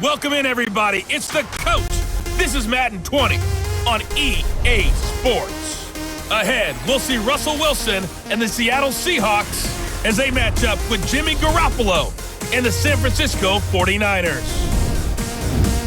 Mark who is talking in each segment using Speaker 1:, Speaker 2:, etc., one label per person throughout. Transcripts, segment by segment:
Speaker 1: Welcome in, everybody. It's the coach. This is Madden 20 on EA Sports. Ahead, we'll see Russell Wilson and the Seattle Seahawks as they match up with Jimmy Garoppolo and the San Francisco 49ers.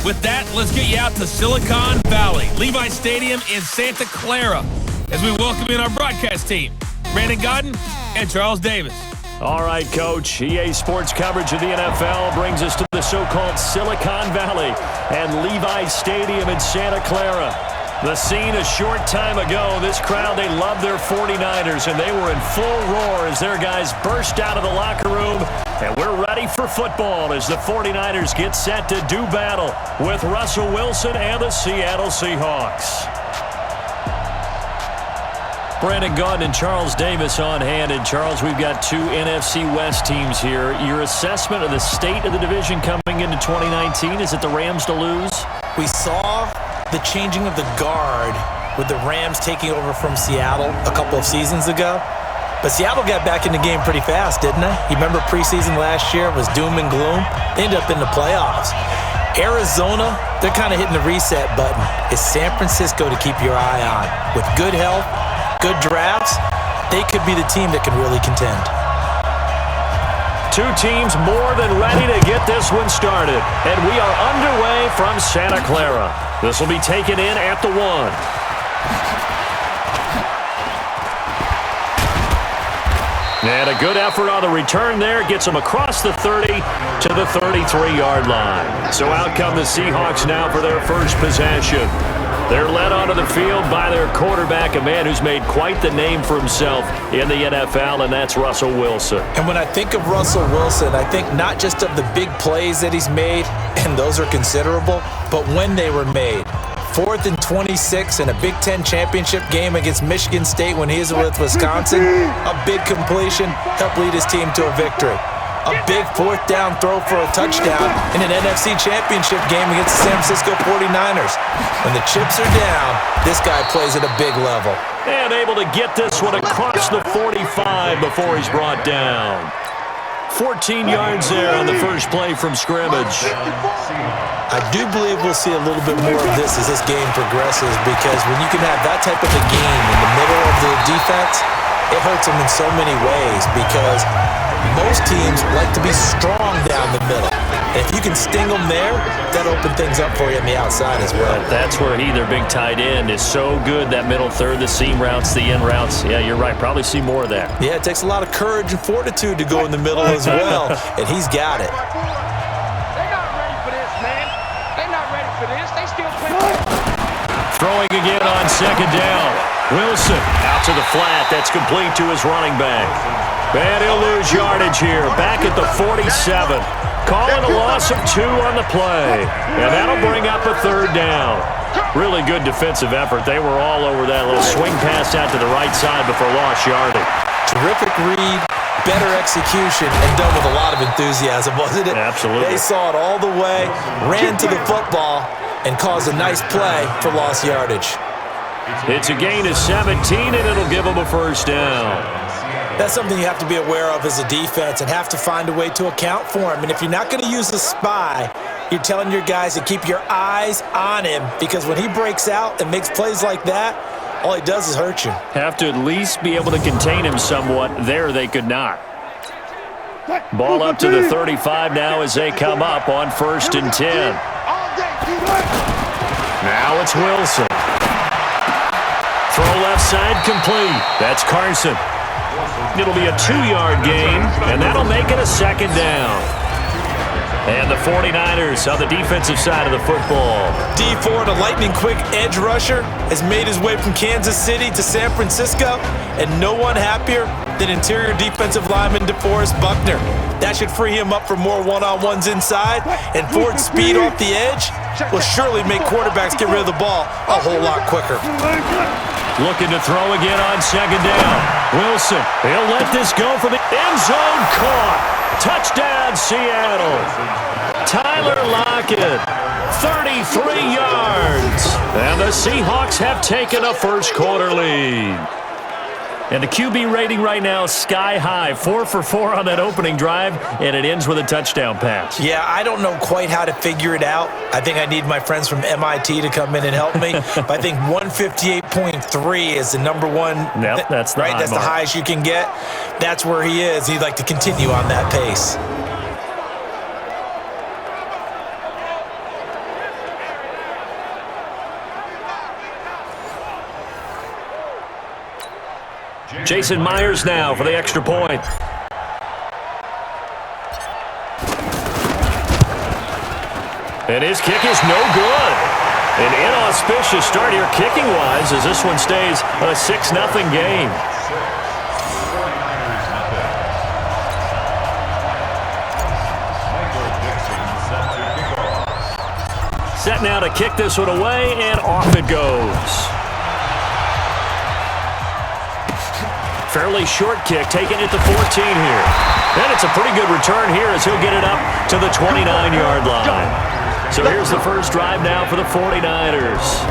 Speaker 1: With that, let's get you out to Silicon Valley, Levi Stadium in Santa Clara, as we welcome in our broadcast team, Brandon Godden and Charles Davis.
Speaker 2: All right, Coach. EA Sports coverage of the NFL brings us to the so-called Silicon Valley and Levi Stadium in Santa Clara. The scene a short time ago. This crowd, they love their 49ers, and they were in full roar as their guys burst out of the locker room. And we're ready for football as the 49ers get set to do battle with Russell Wilson and the Seattle Seahawks. Brandon Godden and Charles Davis on hand. And Charles, we've got two NFC West teams here. Your assessment of the state of the division coming into 2019, is it the Rams to lose?
Speaker 3: We saw the changing of the guard with the Rams taking over from Seattle a couple of seasons ago. But Seattle got back in the game pretty fast, didn't they? You remember preseason last year? It was doom and gloom. They ended up in the playoffs. Arizona, they're kind of hitting the reset button. It's San Francisco to keep your eye on. With good health, good drafts, they could be the team that can really contend.
Speaker 2: Two teams more than ready to get this one started. And we are underway from Santa Clara. This will be taken in at the 1. And a good effort on the return there. Gets them across the 30 to the 33-yard line. So out come the Seahawks now for their first possession. They're led onto the field by their quarterback, a man who's made quite the name for himself in the NFL, and that's Russell Wilson.
Speaker 3: And when I think of Russell Wilson, I think not just of the big plays that he's made, and those are considerable, but when they were made. 4th and 26 in a Big Ten championship game against Michigan State when he was with Wisconsin. A big completion helped lead his team to a victory. A big 4th down throw for a touchdown in an NFC championship game against the San Francisco 49ers. When the chips are down, this guy plays at a big level.
Speaker 2: And able to get this one across the 45 before he's brought down. 14 yards there on the first play from scrimmage.
Speaker 3: I do believe we'll see a little bit more of this as this game progresses, because when you can have that type of a game in the middle of the defense, it hurts them in so many ways, because most teams like to be strong down the middle. And if you can sting them there, that opens things up for you on the outside as well.
Speaker 2: That's where their big tight end, is so good, that middle third, the seam routes, the in routes. Yeah, you're right. Probably see more of that.
Speaker 3: Yeah, it takes a lot of courage and fortitude to go in the middle as well, and he's got it.
Speaker 4: They're not ready for this, man. They're not ready for this. They still playing.
Speaker 2: Throwing again on second down. Wilson out to the flat. That's complete to his running back. And he'll lose yardage here. Back at the 47. Calling a loss of 2 on the play. And that'll bring up a 3rd down. Really good defensive effort. They were all over that little swing pass out to the right side before lost yardage.
Speaker 3: Terrific read, better execution, and done with a lot of enthusiasm, wasn't it?
Speaker 2: Absolutely.
Speaker 3: They saw it all the way, ran to the football, and caused a nice play for lost yardage.
Speaker 2: It's a gain of 17, and it'll give them a 1st down.
Speaker 3: That's something you have to be aware of as a defense and have to find a way to account for him. And if you're not going to use a spy, you're telling your guys to keep your eyes on him, because when he breaks out and makes plays like that, all he does is hurt you.
Speaker 2: Have to at least be able to contain him somewhat. There they could not. Ball up to the 35 now as they come up on 1st and 10. Now it's Wilson. Throw left side complete. That's Carson. It'll be a 2-yard gain, and that'll make it a 2nd down. And the 49ers on the defensive side of the football.
Speaker 3: D Ford, a lightning-quick edge rusher, has made his way from Kansas City to San Francisco, and no one happier than interior defensive lineman DeForest Buckner. That should free him up for more one-on-ones inside, and Ford's speed off the edge will surely make quarterbacks get rid of the ball a whole lot quicker.
Speaker 2: Looking to throw again on 2nd down. Wilson, he'll let this go for the end zone. Caught. Touchdown, Seattle. Tyler Lockett, 33 yards. And the Seahawks have taken a first quarter lead. And the QB rating right now, sky high. 4 for 4 on that opening drive, and it ends with a touchdown pass.
Speaker 3: Yeah, I don't know quite how to figure it out. I think I need my friends from MIT to come in and help me. But I think 158.3 is the number one.
Speaker 2: Yep, that's the
Speaker 3: right.
Speaker 2: high
Speaker 3: That's
Speaker 2: mark.
Speaker 3: the highest you can get. That's where he is. He'd like to continue on that pace.
Speaker 2: Jason Myers now for the extra point. And his kick is no good. An inauspicious start here kicking-wise as this one stays a 6-0 game. Set now to kick this one away, and off it goes. Fairly short kick, taking it to 14 here. And it's a pretty good return here as he'll get it up to the 29-yard line. So here's the first drive now for the 49ers.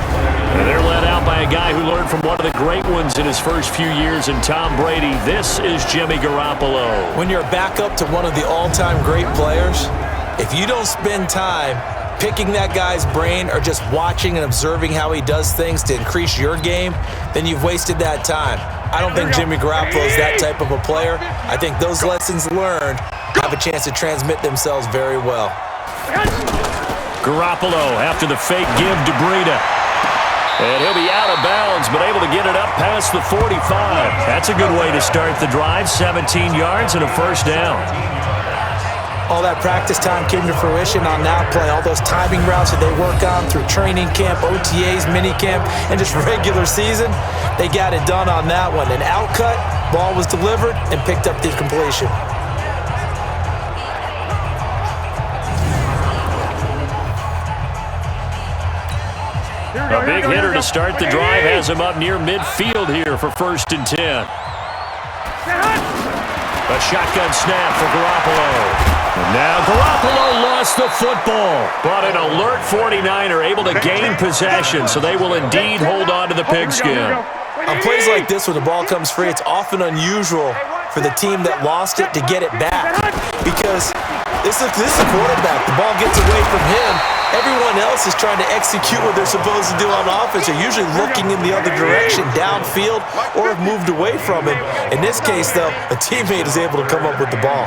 Speaker 2: And they're led out by a guy who learned from one of the great ones in his first few years in Tom Brady. This is Jimmy Garoppolo.
Speaker 3: When you're back up to one of the all-time great players, if you don't spend time picking that guy's brain or just watching and observing how he does things to increase your game, then you've wasted that time. I don't think Jimmy Garoppolo is that type of a player. I think those lessons learned have a chance to transmit themselves very well.
Speaker 2: Garoppolo after the fake give to Breida. And he'll be out of bounds, but able to get it up past the 45. That's a good way to start the drive. 17 yards and a first down.
Speaker 3: All that practice time came to fruition on that play. All those timing routes that they work on through training camp, OTAs, minicamp, and just regular season, they got it done on that one. An outcut, ball was delivered, and picked up the completion.
Speaker 2: A big hitter to start the drive has him up near midfield here for 1st and 10. A shotgun snap for Garoppolo. And now Garoppolo lost the football, but an alert 49er able to gain possession, so they will indeed hold on to the pigskin.
Speaker 3: On plays like this, when the ball comes free, it's often unusual for the team that lost it to get it back, because this is a quarterback. The ball gets away from him. Everyone else is trying to execute what they're supposed to do on offense. They're usually looking in the other direction, downfield, or have moved away from it. In this case, though, a teammate is able to come up with the ball.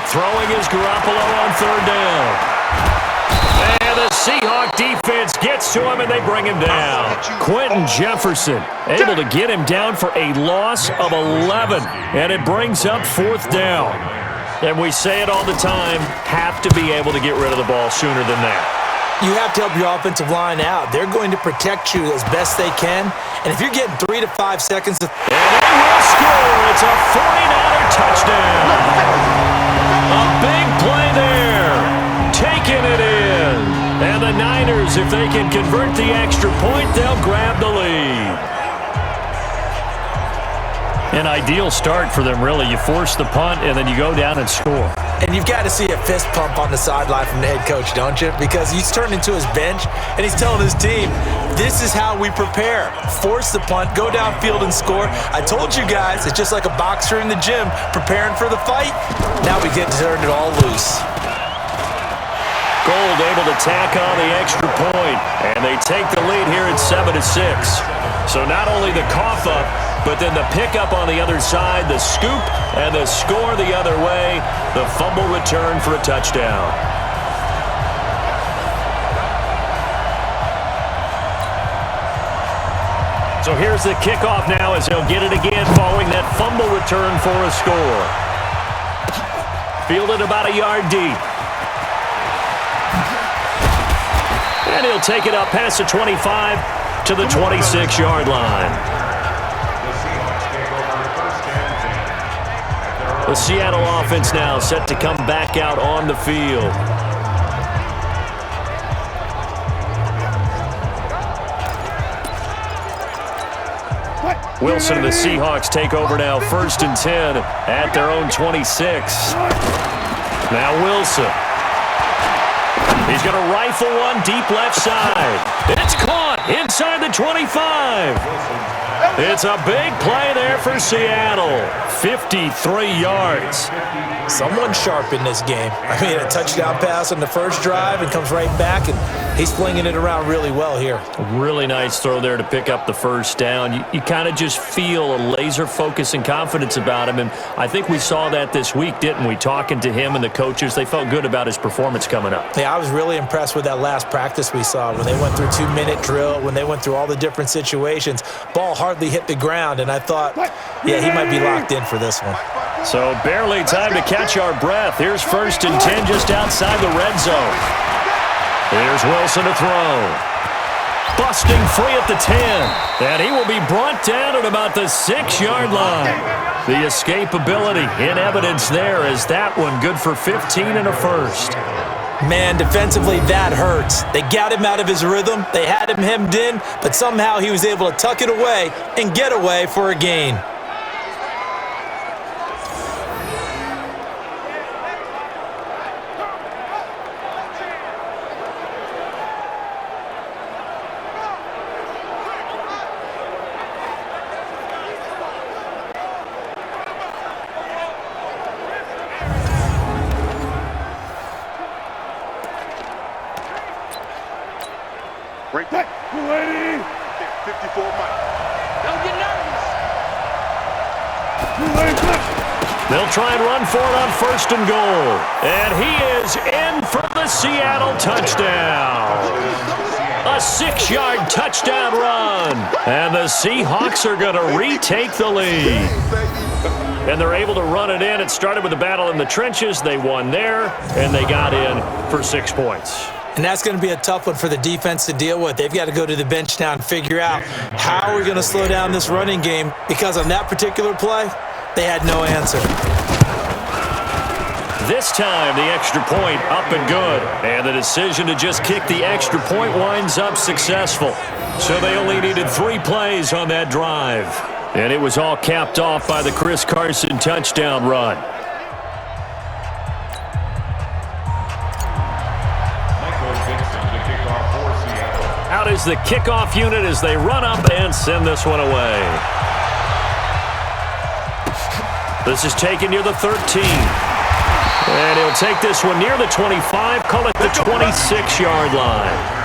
Speaker 2: Throwing is Garoppolo on 3rd down. And the Seahawks defense gets to him, and they bring him down. Quentin Jefferson able to get him down for a loss of 11, and it brings up 4th down. And we say it all the time, have to be able to get rid of the ball sooner than that.
Speaker 3: You have to help your offensive line out. They're going to protect you as best they can. And if you're getting 3 to 5 seconds to...
Speaker 2: And they will score. It's a 49er touchdown. A big play there. Taking it in. And the Niners, if they can convert the extra point, they'll grab the lead. An ideal start for them, really. You force the punt, and then you go down and score.
Speaker 3: And you've got to see a fist pump on the sideline from the head coach, don't you? Because he's turned into his bench, and he's telling his team, this is how we prepare. Force the punt, go downfield and score. I told you guys, it's just like a boxer in the gym preparing for the fight. Now we get to turn it all loose.
Speaker 2: Gold able to tack on the extra point, and they take the lead here at 7-6. So not only the cough up, but then the pickup on the other side, the scoop, and the score the other way. The fumble return for a touchdown. So here's the kickoff now as they'll get it again following that fumble return for a score. Fielded about a yard deep. And he'll take it up past the 25 to the 26-yard line. The Seattle offense now set to come back out on the field. Wilson and the Seahawks take over now, 1st and 10 at their own 26. Now Wilson. He's going to rifle one deep left side. It's caught inside the 25. It's a big play there for Seattle. 53 yards.
Speaker 3: Someone sharp in this game. I mean, a touchdown pass on the first drive and comes right back, and he's flinging it around really well here.
Speaker 2: A really nice throw there to pick up the first down. You kind of just feel a laser focus and confidence about him, and I think we saw that this week, didn't we? Talking to him and the coaches, they felt good about his performance coming up.
Speaker 3: Yeah, I was really impressed with that last practice we saw when they went through 2-minute drill, when they went through all the different situations. Ball hardly hit the ground, and I thought, yeah, he might be locked in for this one.
Speaker 2: So barely time to catch our breath. Here's 1st and 10 just outside the red zone. Here's Wilson to throw. Busting free at the 10. And he will be brought down at about the 6-yard line. The escapability in evidence there as that one good for 15 and a first.
Speaker 3: Man, defensively, that hurts. They got him out of his rhythm. They had him hemmed in, but somehow he was able to tuck it away and get away for a gain.
Speaker 4: Break back. 280. 54 Mike. Don't get nervous.
Speaker 2: They'll try and run for it on 1st and goal. And he is in for the Seattle touchdown. A 6-yard touchdown run. And the Seahawks are going to retake the lead. And they're able to run it in. It started with a battle in the trenches. They won there, and they got in for 6 points.
Speaker 3: And that's going to be a tough one for the defense to deal with. They've got to go to the bench now and figure out how we're going to slow down this running game, because on that particular play, they had no answer.
Speaker 2: This time, the extra point up and good. And the decision to just kick the extra point winds up successful. So they only needed 3 plays on that drive. And it was all capped off by the Chris Carson touchdown run. Out is the kickoff unit as they run up and send this one away. This is taken near the 13. And he'll take this one near the 25, call it the 26-yard line.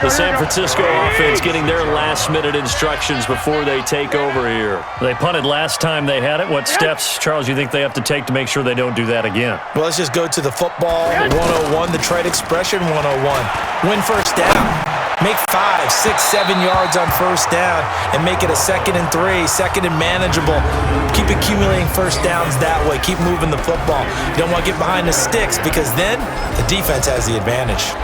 Speaker 2: The San Francisco offense getting their last-minute instructions before they take over here. They punted last time they had it. What steps, Charles, you think they have to take to make sure they don't do that again?
Speaker 3: Well, let's just go to the football 101, the trade expression 101. Win first down. Make 5, 6, 7 yards on first down and make it a 2nd and 3, 2nd and manageable. Keep accumulating first downs that way. Keep moving the football. You don't want to get behind the sticks, because then the defense has the advantage.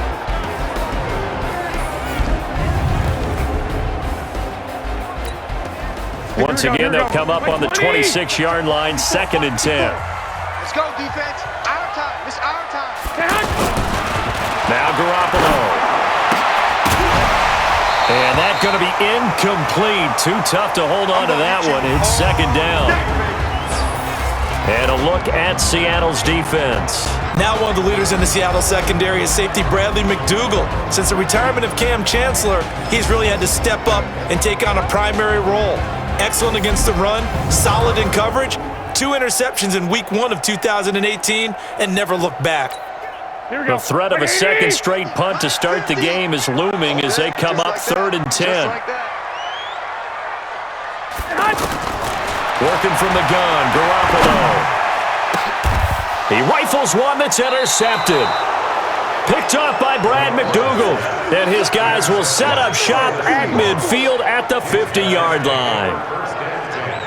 Speaker 2: Once again, they'll come up on the 26-yard line, 2nd and 10.
Speaker 4: Let's go, defense. Our time. It's our time.
Speaker 2: Now Garoppolo. And that's going to be incomplete. Too tough to hold on to that one. It's 2nd down. And a look at Seattle's defense.
Speaker 3: Now one of the leaders in the Seattle secondary is safety Bradley McDougald. Since the retirement of Cam Chancellor, he's really had to step up and take on a primary role. Excellent against the run, solid in coverage, 2 interceptions in week 1 of 2018, and never looked back.
Speaker 2: The threat of a 2nd straight punt to start the game is looming as they come up 3rd and 10. Working from the gun, Garoppolo. He rifles one that's intercepted. Picked off by Brad McDougald. And his guys will set up shop at midfield at the 50-yard line.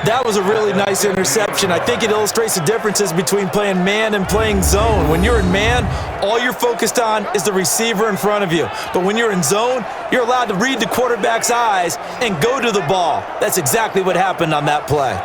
Speaker 3: That was a really nice interception. I think it illustrates the differences between playing man and playing zone. When you're in man, all you're focused on is the receiver in front of you. But when you're in zone, you're allowed to read the quarterback's eyes and go to the ball. That's exactly what happened on that play.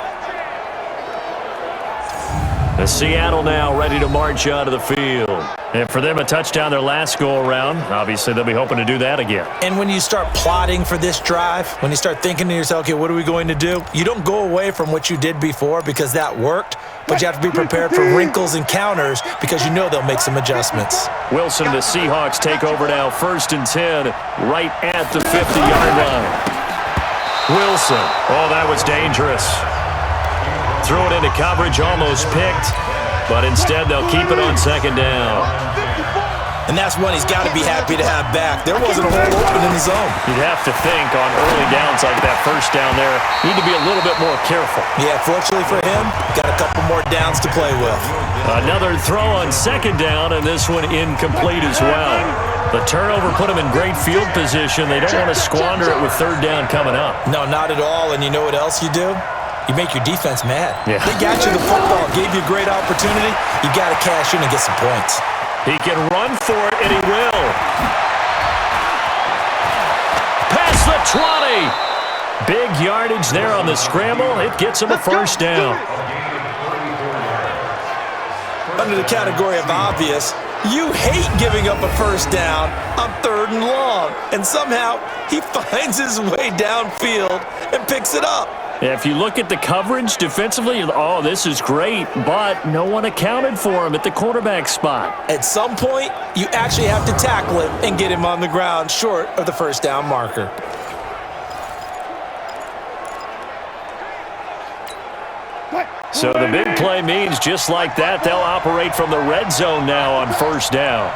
Speaker 2: Seattle now ready to march out of the field. And for them, a touchdown their last go-around. Obviously, they'll be hoping to do that again.
Speaker 3: And when you start plotting for this drive, when you start thinking to yourself, okay, what are we going to do? You don't go away from what you did before because that worked, but you have to be prepared for wrinkles and counters because you know they'll make some adjustments.
Speaker 2: Wilson, the Seahawks take over now, 1st and 10, right at the 50-yard line. Wilson, oh, that was dangerous. Threw it into coverage, almost picked. But instead, they'll keep it on 2nd down.
Speaker 3: And that's one he's got to be happy to have back. There wasn't a hole open in the zone.
Speaker 2: You'd have to think on early downs like that 1st down there, need to be a little bit more careful.
Speaker 3: Yeah, fortunately for him, got a couple more downs to play with.
Speaker 2: Another throw on 2nd down, and this one incomplete as well. The turnover put them in great field position. They don't want to squander it with 3rd down coming up.
Speaker 3: No, not at all. And you know what else you do? You make your defense mad.
Speaker 2: Yeah.
Speaker 3: They got you the football, gave you a great opportunity. You got to cash in and get some points.
Speaker 2: He can run for it, and he will. Past the 20. Big yardage there on the scramble. It gets him a 1st down.
Speaker 3: Under the category of obvious, you hate giving up a 1st down on 3rd and long. And somehow, he finds his way downfield and picks it up.
Speaker 2: If you look at the coverage defensively, oh, this is great, but no one accounted for him at the quarterback spot.
Speaker 3: At some point, you actually have to tackle him and get him on the ground short of the 1st down marker.
Speaker 2: So the big play means just like that, they'll operate from the red zone now on 1st down.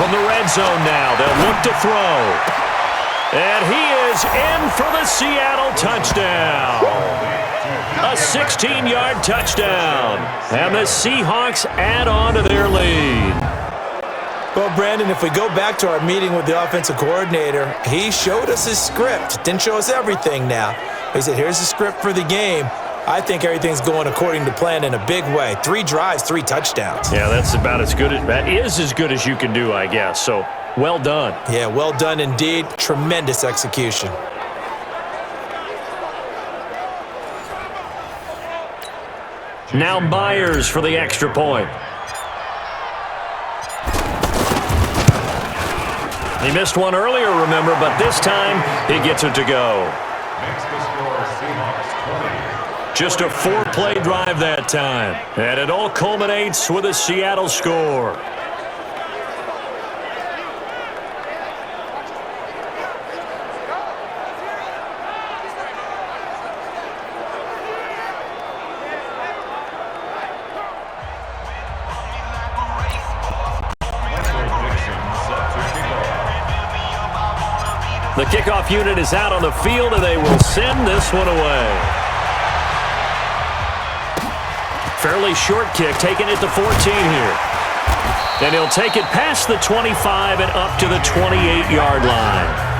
Speaker 2: From the red zone now, they'll look to throw. And he is in for the Seattle touchdown. A 16-yard touchdown. And the Seahawks add on to their lead.
Speaker 3: Well, Brandon, if we go back to our meeting with the offensive coordinator, he showed us his script. Didn't show us everything now. He said, here's the script for the game. I think everything's going according to plan in a big way. 3 drives, 3 touchdowns.
Speaker 2: Yeah, that's about as good as you can do, I guess. So, well done.
Speaker 3: Yeah, well done indeed. Tremendous execution.
Speaker 2: Now Myers for the extra point. He missed one earlier, remember, but this time he gets it to go. Just a 4-play drive that time. And it all culminates with a Seattle score. The kickoff unit is out on the field, and they will send this one away. Fairly short kick, taking it to 14 here. And he'll take it past the 25 and up to the 28-yard line.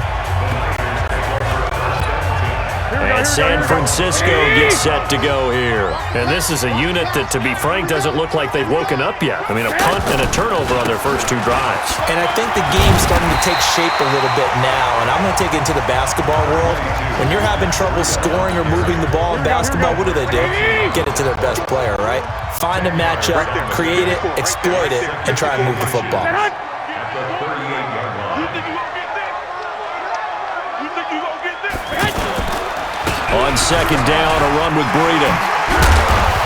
Speaker 2: And San Francisco gets set to go here. And this is a unit that, to be frank, doesn't look like they've woken up yet. I mean, a punt and a turnover on their first 2 drives.
Speaker 3: And I think the game's starting to take shape a little bit now. And I'm going to take it into the basketball world. When you're having trouble scoring or moving the ball in basketball, what do? Get it to their best player, right? Find a matchup, create it, exploit it, and try and move the football.
Speaker 2: On second down, a run with Breida.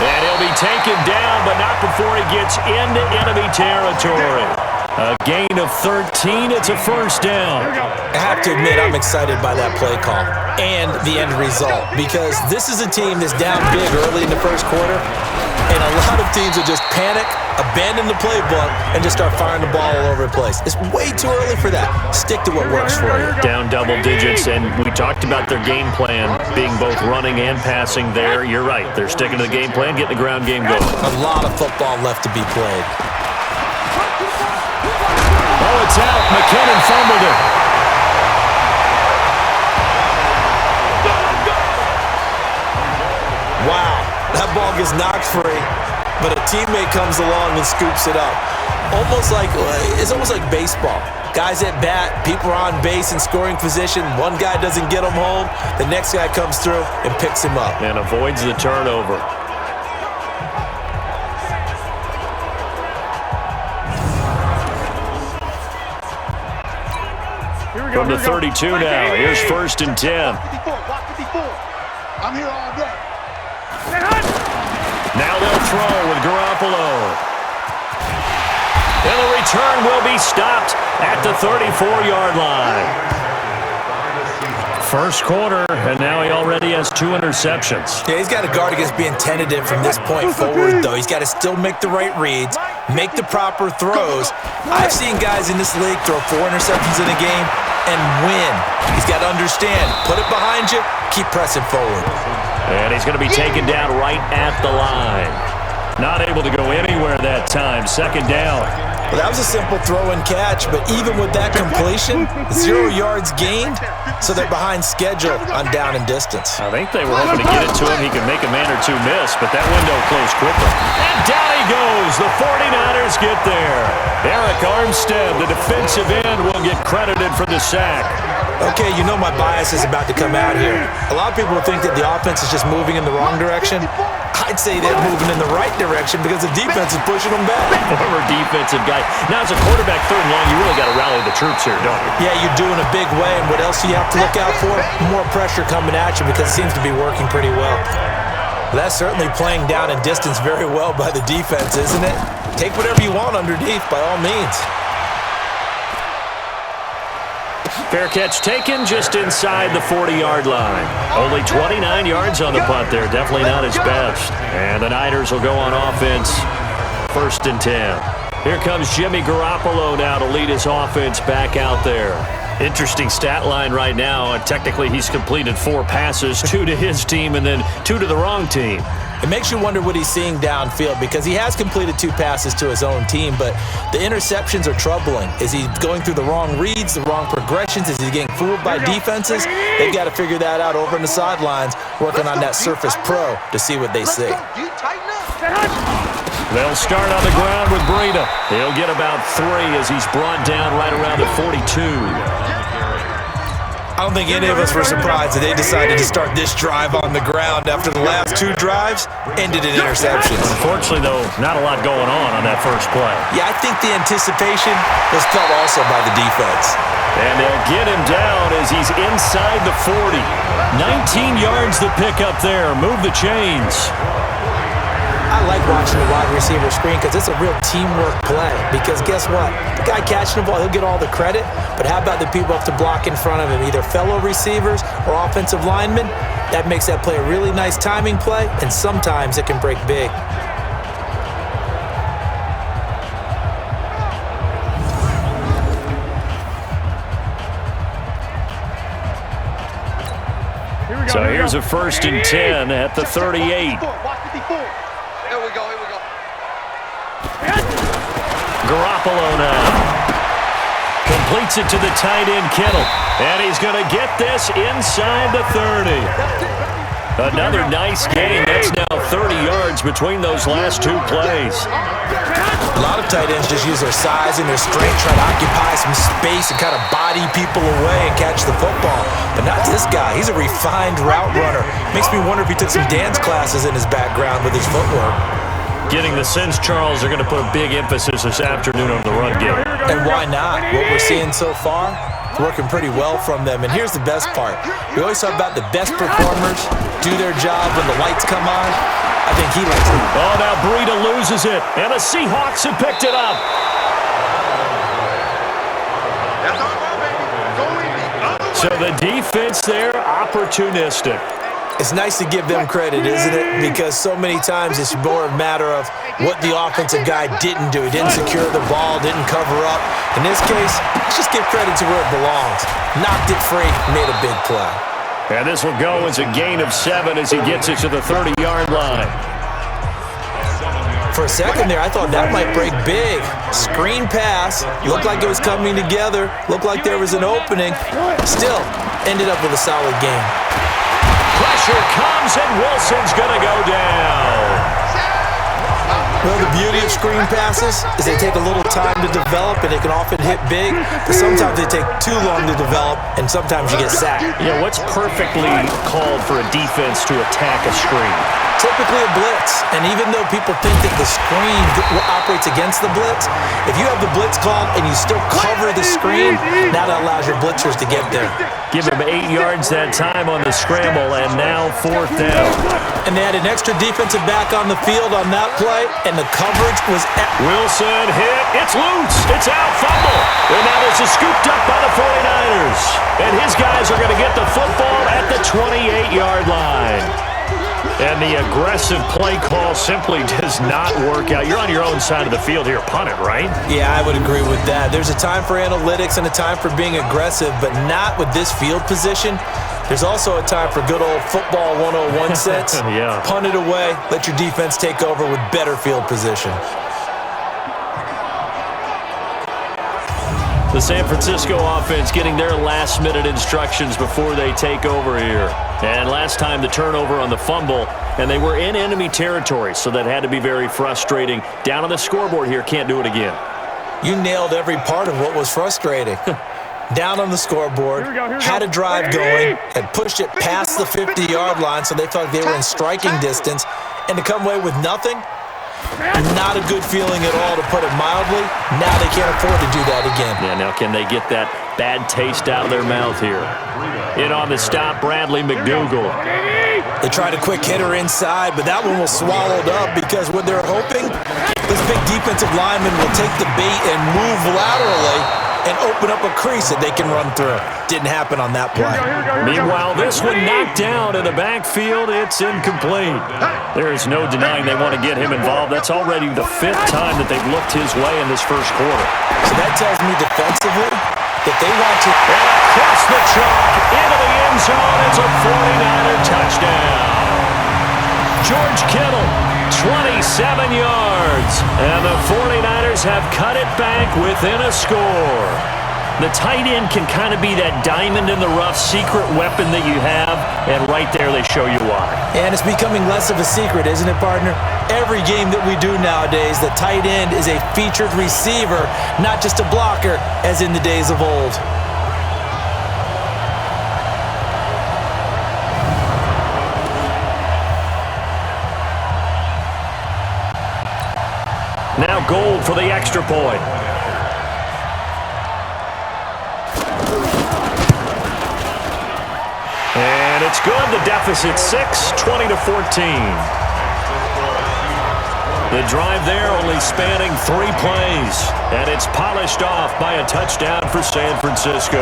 Speaker 2: And he'll be taken down, but not before he gets into enemy territory. A gain of 13. It's a first down.
Speaker 3: I have to admit, I'm excited by that play call and the end result, because this is a team that's down big early in the first quarter, and a lot of teams will just panic, abandon the playbook, and just start firing the ball all over the place. It's way too early for that. Stick to what works for you.
Speaker 2: Down double digits, and we talked about their game plan being both running and passing there. You're right. They're sticking to the game plan, getting the ground game going.
Speaker 3: A lot of football left to be played.
Speaker 2: Oh, it's out. McKinnon fumbled it.
Speaker 3: Wow, that ball gets knocked free, but a teammate comes along and scoops it up. It's almost like baseball. Guys at bat, people are on base in scoring position. One guy doesn't get him home. The next guy comes through and picks him up.
Speaker 2: And avoids the turnover. From the 32 now, here's 1st and 10.
Speaker 5: I'm here all day.
Speaker 2: Now they'll throw with Garoppolo. And the return will be stopped at the 34-yard line. First quarter, and now he already has 2 interceptions.
Speaker 3: Yeah, he's got to guard against being tentative from this point forward, though. He's got to still make the right reads, make the proper throws. I've seen guys in this league throw 4 interceptions in a game and win. He's got to understand, put it behind you, keep pressing forward.
Speaker 2: And he's going to be taken down right at the line. Not able to go anywhere that time. 2nd down.
Speaker 3: Well, that was a simple throw and catch, but even with that completion, 0 yards gained, so they're behind schedule on down and distance.
Speaker 2: I think they were hoping to get it to him. He could make a man or 2 miss, but that window closed quickly. And down he goes. The 49ers get there. Eric Armstead, the defensive end, will get credited for the sack.
Speaker 3: Okay, you know my bias is about to come out here. A lot of people think that the offense is just moving in the wrong direction. I'd say they're moving in the right direction because the defense is pushing them back.
Speaker 2: Former defensive guy. Now, as a quarterback, 3rd and long, you really got to rally the troops here, don't you?
Speaker 3: Yeah, you do in a big way. And what else do you have to look out for? More pressure coming at you because it seems to be working pretty well. That's certainly playing down and distance very well by the defense, isn't it? Take whatever you want underneath, by all means.
Speaker 2: Fair catch taken just inside the 40-yard line. Only 29 yards on the punt there. Definitely not his best. And the Niners will go on offense. 1st and 10. Here comes Jimmy Garoppolo now to lead his offense back out there. Interesting stat line right now. Technically, he's completed 4 passes, 2 to his team and then 2 to the wrong team.
Speaker 3: It makes you wonder what he's seeing downfield because he has completed 2 passes to his own team, but the interceptions are troubling. Is he going through the wrong reads, the wrong progressions? Is he getting fooled by defenses? They've got to figure that out over on the sidelines, working on that Surface Pro to see what they see.
Speaker 2: They'll start on the ground with Breida. He'll get about 3 as he's brought down right around the 42.
Speaker 3: I don't think any of us were surprised that they decided to start this drive on the ground after the last 2 drives ended in interceptions.
Speaker 2: Unfortunately, though, not a lot going on that first play.
Speaker 3: Yeah, I think the anticipation was felt also by the defense.
Speaker 2: And they'll get him down as he's inside the 40. 19 yards to pick up there. Move the chains.
Speaker 3: I like watching the wide receiver screen because it's a real teamwork play. Because guess what? The guy catching the ball, he'll get all the credit. But how about the people up to block in front of him, either fellow receivers or offensive linemen? That makes that play a really nice timing play, and sometimes it can break big.
Speaker 2: So here's a 1st and 10 at the 38.
Speaker 4: Here we go.
Speaker 2: Garoppolo now. Completes it to the tight end, Kittle. And he's going to get this inside the 30. Another nice game. That's now 30 yards between those last 2 plays.
Speaker 3: A lot of tight ends just use their size and their strength, try to occupy some space and kind of body people away and catch the football. But not this guy. He's a refined route runner. Makes me wonder if he took some dance classes in his background with his footwork.
Speaker 2: Getting the sense, Charles, they're going to put a big emphasis this afternoon on the run game.
Speaker 3: And why not? What we're seeing so far, working pretty well from them. And here's the best part. We always talk about the best performers do their job when the lights come on. I think he likes it.
Speaker 2: Oh, now Breida loses it. And the Seahawks have picked it up. So the defense there, opportunistic.
Speaker 3: It's nice to give them credit, isn't it? Because so many times it's more a matter of what the offensive guy didn't do. He didn't secure the ball, didn't cover up. In this case, let's just give credit to where it belongs. Knocked it free, made a big play.
Speaker 2: And this will go as a gain of 7 as he gets it to the 30-yard line.
Speaker 3: For a second there, I thought that might break big. Screen pass, looked like it was coming together, looked like there was an opening. Still, ended up with a solid game.
Speaker 2: Pressure comes, and Wilson's going to go down.
Speaker 3: Well, the beauty of screen passes is they take a little time to develop, and they can often hit big, but sometimes they take too long to develop, and sometimes you get sacked.
Speaker 2: Yeah, what's perfectly called for a defense to attack a screen?
Speaker 3: Typically a blitz, and even though people think that the screen operates against the blitz, if you have the blitz called and you still cover the screen, now that allows your blitzers to get there.
Speaker 2: Give him 8 yards that time on the scramble, and now 4th down.
Speaker 3: And they had an extra defensive back on the field on that play, and the coverage was
Speaker 2: Wilson hit. It's loose. It's out. Fumble. And now this is scooped up by the 49ers. And his guys are going to get the football at the 28-yard line. And the aggressive play call simply does not work out. You're on your own side of the field here. Punt it, right?
Speaker 3: Yeah, I would agree with that. There's a time for analytics and a time for being aggressive, but not with this field position. There's also a time for good old football 101 sense.
Speaker 2: Yeah.
Speaker 3: Punt it away. Let your defense take over with better field position.
Speaker 2: The San Francisco offense getting their last-minute instructions before they take over here. And last time the turnover on the fumble, and they were in enemy territory, so that had to be very frustrating. Down on the scoreboard here, can't do it again.
Speaker 3: You nailed every part of what was frustrating. Down on the scoreboard, had a drive going, and pushed it past the 50-yard line so they felt they were in striking distance, and to come away with nothing, not a good feeling at all, to put it mildly. Now they can't afford to do that again.
Speaker 2: Yeah, now can they get that bad taste out of their mouth here? In on the stop, Bradley McDougal.
Speaker 3: They tried a quick hitter inside, but that one was swallowed up because what they're hoping, this big defensive lineman will take the bait and move laterally and open up a crease that they can run through. Didn't happen on that play.
Speaker 2: Meanwhile, this one knocked down in the backfield. It's incomplete. There is no denying they want to get him involved. That's already the 5th time that they've looked his way in this first quarter.
Speaker 3: So that tells me defensively that they want to...
Speaker 2: And across the chalk, into the end zone. It's a 49er touchdown. George Kittle, 27 yards. And the 49ers have cut it back within a score. The tight end can kind of be that diamond in the rough secret weapon that you have, and right there they show you why.
Speaker 3: And it's becoming less of a secret, isn't it, partner? Every game that we do nowadays, the tight end is a featured receiver, not just a blocker, as in the days of old.
Speaker 2: Now Gold for the extra point. And it's good. The deficit 6, 20-14. The drive there only spanning 3 plays. And it's polished off by a touchdown for San Francisco.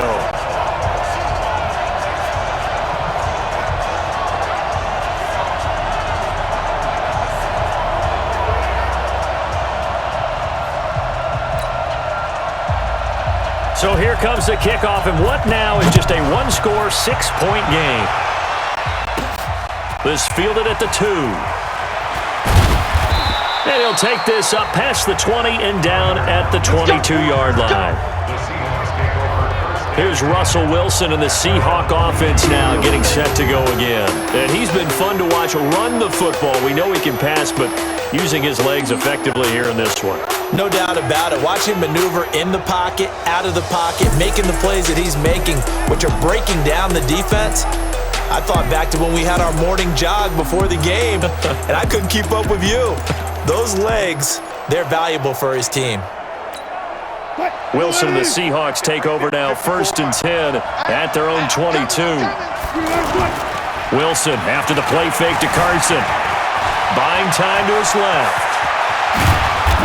Speaker 2: So here comes the kickoff, and what now is just a one-score, 6-point game. This fielded at the 2. And he'll take this up past the 20 and down at the 22-yard line. Here's Russell Wilson and the Seahawk offense now getting set to go again. And he's been fun to watch run the football. We know he can pass, but using his legs effectively here in this one.
Speaker 3: No doubt about it. Watch him maneuver in the pocket, out of the pocket, making the plays that he's making, which are breaking down the defense. I thought back to when we had our morning jog before the game, and I couldn't keep up with you. Those legs, they're valuable for his team.
Speaker 2: Wilson and the Seahawks take over now, 1st and 10 at their own 22. Wilson after the play fake to Carson. Buying time to his left.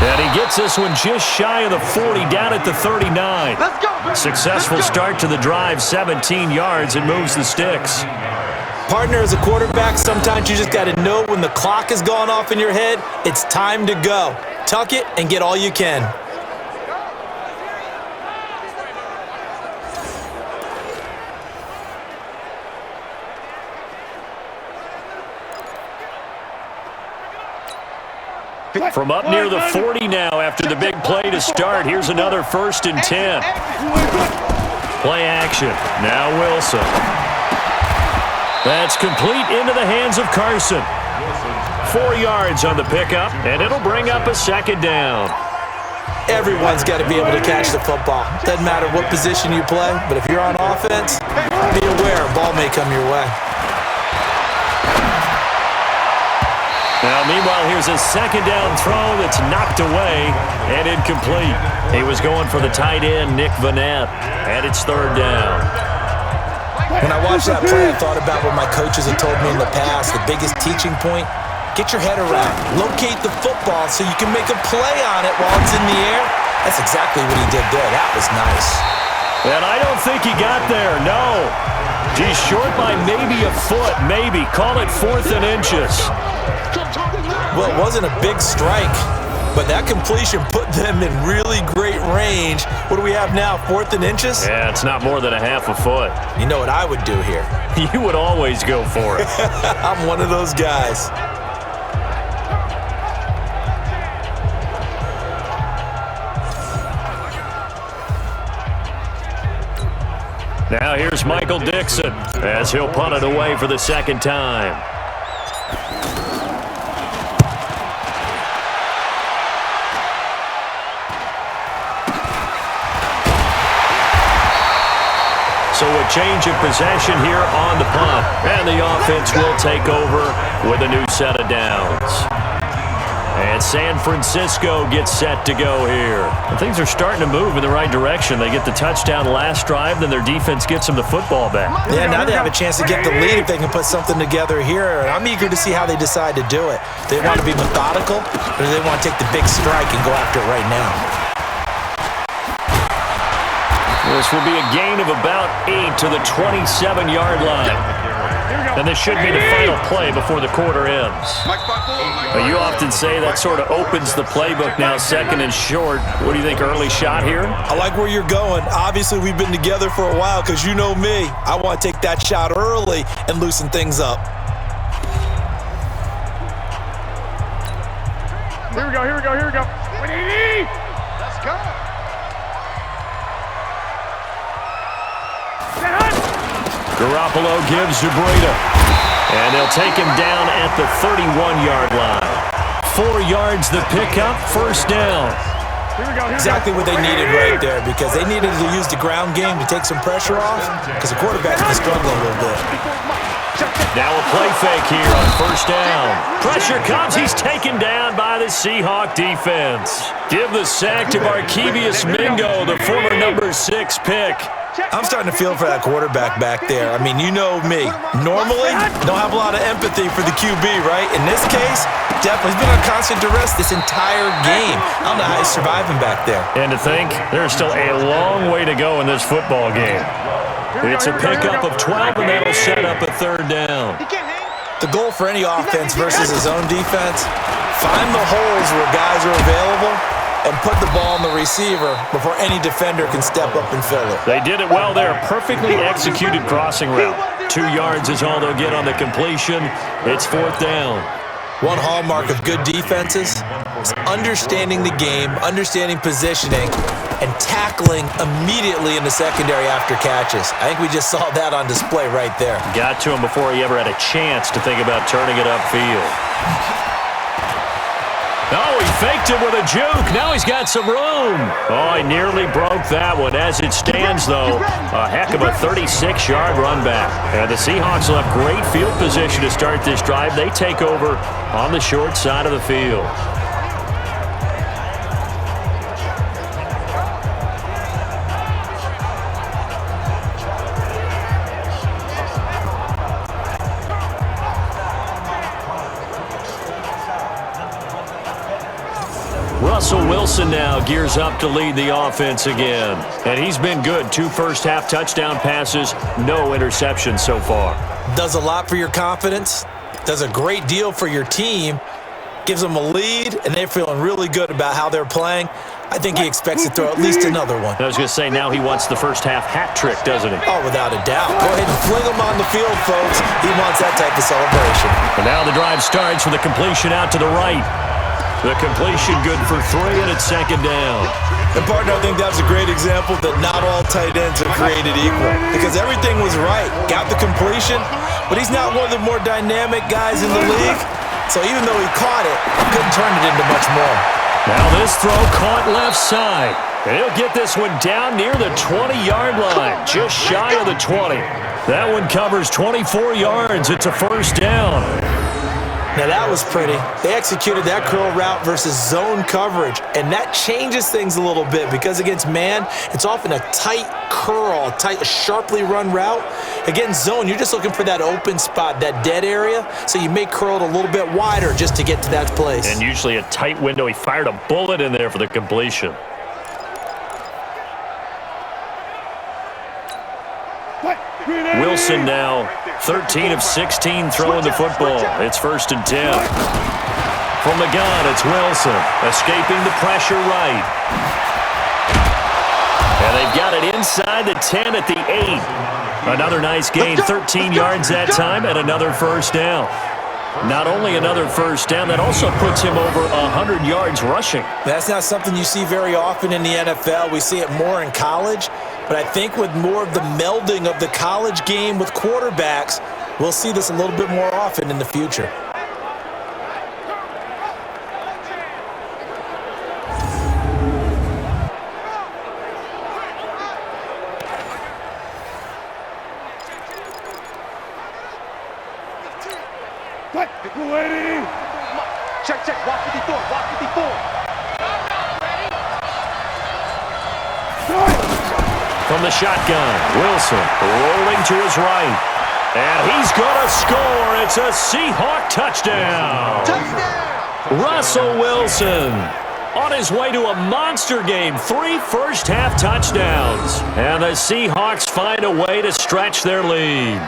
Speaker 2: And he gets this one just shy of the 40, down at the 39. Successful start to the drive, 17 yards, and moves the sticks.
Speaker 3: Partner, as a quarterback, sometimes you just got to know when the clock has gone off in your head, it's time to go. Tuck it and get all you can.
Speaker 2: From up near the 40 now after the big play to start. Here's another 1st and 10. Play action. Now Wilson. That's complete into the hands of Carson. 4 yards on the pickup, and it'll bring up a 2nd down.
Speaker 3: Everyone's got to be able to catch the football. Doesn't matter what position you play, but if you're on offense, be aware a ball may come your way.
Speaker 2: Now, meanwhile, here's a second down throw that's knocked away and incomplete. He was going for the tight end, Nick Vanette, and it's third down.
Speaker 3: When I watched that play, I thought about what my coaches have told me in the past. The biggest teaching point, get your head around. Locate the football so you can make a play on it while it's in the air. That's exactly what he did there. That was nice.
Speaker 2: And I don't think he got there, no. He's short by maybe a foot, maybe. Call it 4th and inches.
Speaker 3: Well, it wasn't a big strike, but that completion put them in really great range. What do we have now, 4th and inches?
Speaker 2: Yeah, it's not more than a half a foot.
Speaker 3: You know what I would do here?
Speaker 2: You would always go for it.
Speaker 3: I'm one of those guys.
Speaker 2: Now here's Michael Dixon as he'll punt it away for the second time. So a change of possession here on the punt. And the offense will take over with a new set of downs. And San Francisco gets set to go here. And things are starting to move in the right direction. They get the touchdown last drive, then their defense gets them the football back.
Speaker 3: Yeah, now they have a chance to get the lead if they can put something together here. And I'm eager to see how they decide to do it. Do they want to be methodical, or do they want to take the big strike and go after it right now?
Speaker 2: This will be a gain of about 8 to the 27-yard line. And this should be the final play before the quarter ends. You often say that sort of opens the playbook now, 2nd and short. What do you think, early shot here?
Speaker 3: I like where you're going. Obviously, we've been together for a while because you know me. I want to take that shot early and loosen things up.
Speaker 4: Here we go. Let's go.
Speaker 2: Garoppolo gives to Breda. And they'll take him down at the 31-yard line. 4 yards the pickup, first down.
Speaker 3: Exactly what they needed right there, because they needed to use the ground game to take some pressure off, because the quarterback's been struggling a little bit.
Speaker 2: Now a play fake here on first down. Pressure comes. He's taken down by the Seahawk defense. Give the sack to Barkevious Mingo, the former number 6 pick.
Speaker 3: I'm starting to feel for that quarterback back there. I mean, you know me. Normally, don't have a lot of empathy for the QB, right? In this case, definitely. He's been on constant duress this entire game. I don't know how he's surviving back there.
Speaker 2: And to think, there's still a long way to go in this football game. It's a pickup of 12, and that'll set up a third down.
Speaker 3: The goal for any offense versus his own defense, find the holes where guys are available and put the ball on the receiver before any defender can step up and fill it.
Speaker 2: They did it well there. Perfectly executed crossing route. 2 yards is all they'll get on the completion. It's 4th down.
Speaker 3: One hallmark of good defenses is understanding the game, understanding positioning, and tackling immediately in the secondary after catches. I think we just saw that on display right there.
Speaker 2: Got to him before he ever had a chance to think about turning it upfield. Oh, he faked it with a juke. Now he's got some room. Oh, he nearly broke that one. As it stands, though, a heck of a 36-yard run back. And the Seahawks will have great field position to start this drive. They take over on the short side of the field. Russell Wilson now gears up to lead the offense again. And he's been good. 2 first-half touchdown passes, no interceptions so far.
Speaker 3: Does a lot for your confidence, does a great deal for your team, gives them a lead, and they're feeling really good about how they're playing. I think he expects to throw at least another one.
Speaker 2: I was going to say, now he wants the first-half hat trick, doesn't he?
Speaker 3: Oh, without a doubt. Go ahead and fling him on the field, folks. He wants that type of celebration.
Speaker 2: And now the drive starts with a completion out to the right. The completion good for 3, and it's 2nd down.
Speaker 3: And partner, I think that's a great example that not all tight ends are created equal, because everything was right. Got the completion, but he's not one of the more dynamic guys in the league. So even though he caught it, couldn't turn it into much more.
Speaker 2: Now this throw caught left side. And he'll get this one down near the 20-yard line, just shy of the 20. That one covers 24 yards. It's a first down.
Speaker 3: Now that was pretty. They executed that curl route versus zone coverage, and that changes things a little bit because against man, it's often a tight curl, tight, sharply run route. Against zone, you're just looking for that open spot, that dead area, so you may curl it a little bit wider just to get to that place.
Speaker 2: And usually a tight window. He fired a bullet in there for the completion. Wilson now 13 of 16 throwing the football. It's 1st and 10. From the gun, it's Wilson escaping the pressure right. And they've got it inside the 10 at the 8. Another nice gain, 13 yards that time, and another first down. Not only another first down, that also puts him over 100 yards rushing.
Speaker 3: That's not something you see very often in the NFL. We see it more in college. But I think with more of the melding of the college game with quarterbacks, we'll see this a little bit more often in the future.
Speaker 5: Check, walk 54, walk 54.
Speaker 2: From the shotgun, Wilson rolling to his right. And he's going to score. It's a Seahawk touchdown. Russell Wilson on his way to a monster game. 3 first-half touchdowns. And the Seahawks find a way to stretch their lead.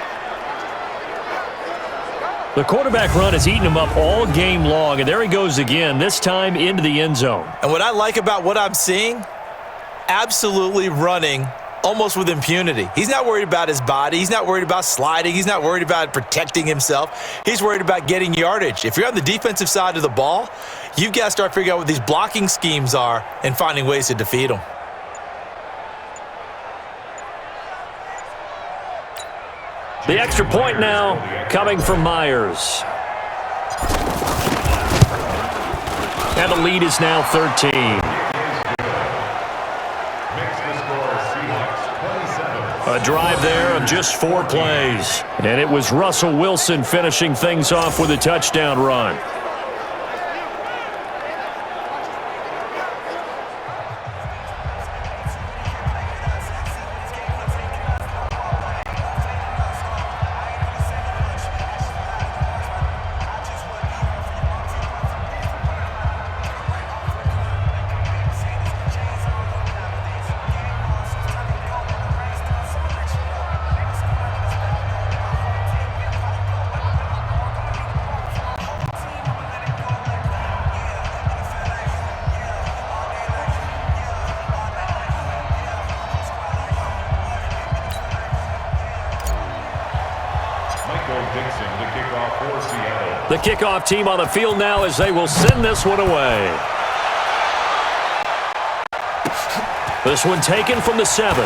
Speaker 2: The quarterback run has eaten him up all game long. And there he goes again, this time into the end zone.
Speaker 3: And what I like about what I'm seeing, absolutely running almost with impunity. He's not worried about his body. He's not worried about sliding. He's not worried about protecting himself. He's worried about getting yardage. If you're on the defensive side of the ball, you've got to start figuring out what these blocking schemes are and finding ways to defeat them.
Speaker 2: The extra point now coming from Myers. And the lead is now 13. A drive there of just 4 plays. And it was Russell Wilson finishing things off with a touchdown run. The kickoff team on the field now as they will send this one away. This one taken from the 7.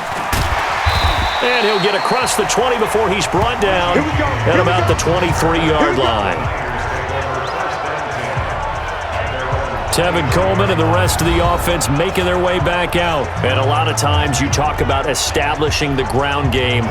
Speaker 2: And he'll get across the 20 before he's brought down at about the 23-yard line. Tevin Coleman and the rest of the offense making their way back out. And a lot of times you talk about establishing the ground game.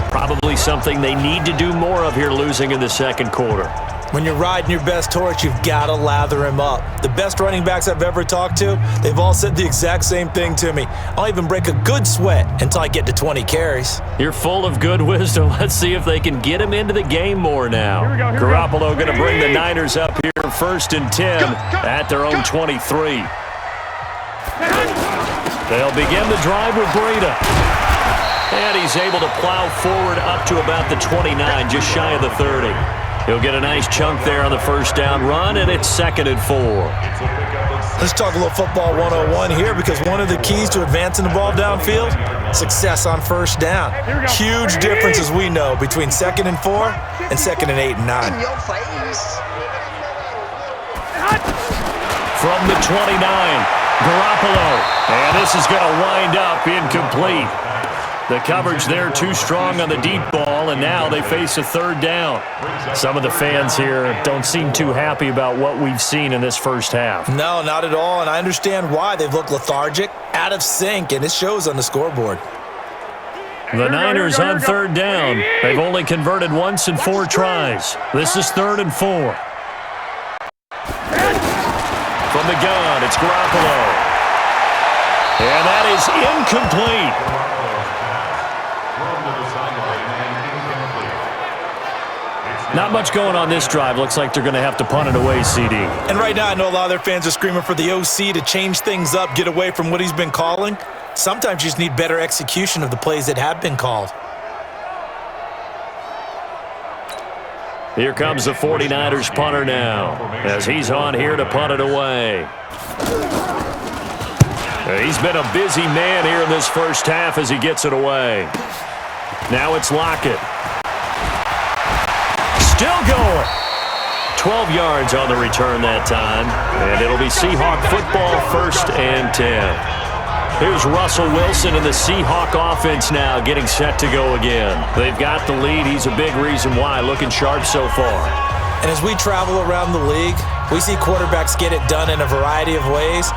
Speaker 2: Probably something they need to do more of here, losing in the second quarter.
Speaker 3: When you're riding your best horse, you've got to lather him up. The best running backs I've ever talked to, they've all said the exact same thing to me. I'll even break a good sweat until I get to 20 carries.
Speaker 2: You're full of good wisdom. Let's see if they can get him into the game more now. Garoppolo going to bring the Niners up here 1st and 10 at their own 23. They'll begin the drive with Breida. And he's able to plow forward up to about the 29, just shy of the 30. He'll get a nice chunk there on the first down run, and it's 2nd and 4.
Speaker 3: Let's talk a little football 101 here, because one of the keys to advancing the ball downfield, success on first down. Huge difference, as we know, between 2nd and 4 and 2nd and 8 and 9.
Speaker 2: From the 29, Garoppolo. And this is going to wind up incomplete. The coverage there too strong on the deep ball, and now they face a 3rd down. Some of the fans here don't seem too happy about what we've seen in this first half.
Speaker 3: No, not at all, and I understand why. They've looked lethargic, out of sync, and it shows on the scoreboard.
Speaker 2: The Niners on 3rd down. They've only converted once in 4 tries. This is 3rd and 4. It's Garoppolo. And that is incomplete. Not much going on this drive. Looks like they're going to have to punt it away, CD.
Speaker 3: And right now, I know a lot of their fans are screaming for the OC to change things up, get away from what he's been calling. Sometimes you just need better execution of the plays that have been called.
Speaker 2: Here comes the 49ers punter now, as he's on here to punt it away. He's been a busy man here in this first half as he gets it away. Now it's Lockett. Still going. 12 yards on the return that time, and it'll be Seahawk football, 1st and 10. Here's Russell Wilson and the Seahawk offense now getting set to go again. They've got the lead. He's a big reason why, looking sharp so far.
Speaker 3: And as we travel around the league, we see quarterbacks get it done in a variety of ways.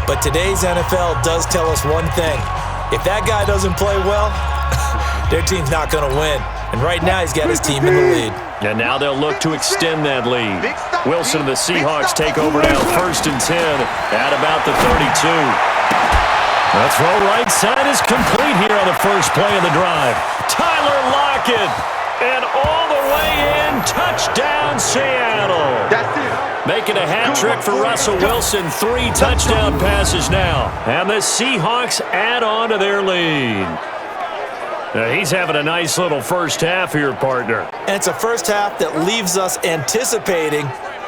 Speaker 3: But today's NFL does tell us one thing. If that guy doesn't play well, their team's not going to win. And right now, he's got his team in the lead.
Speaker 2: And now they'll look to extend that lead. Wilson and the Seahawks take over now, 1st and 10 at about the 32. The throw right side is complete here on the first play of the drive. Tyler Lockett, and all the way in, touchdown Seattle.
Speaker 5: That's it.
Speaker 2: Making a hat trick for Russell Wilson, 3 touchdown passes now. And the Seahawks add on to their lead. Now he's having a nice little first half here, partner.
Speaker 3: And it's a first half that leaves us anticipating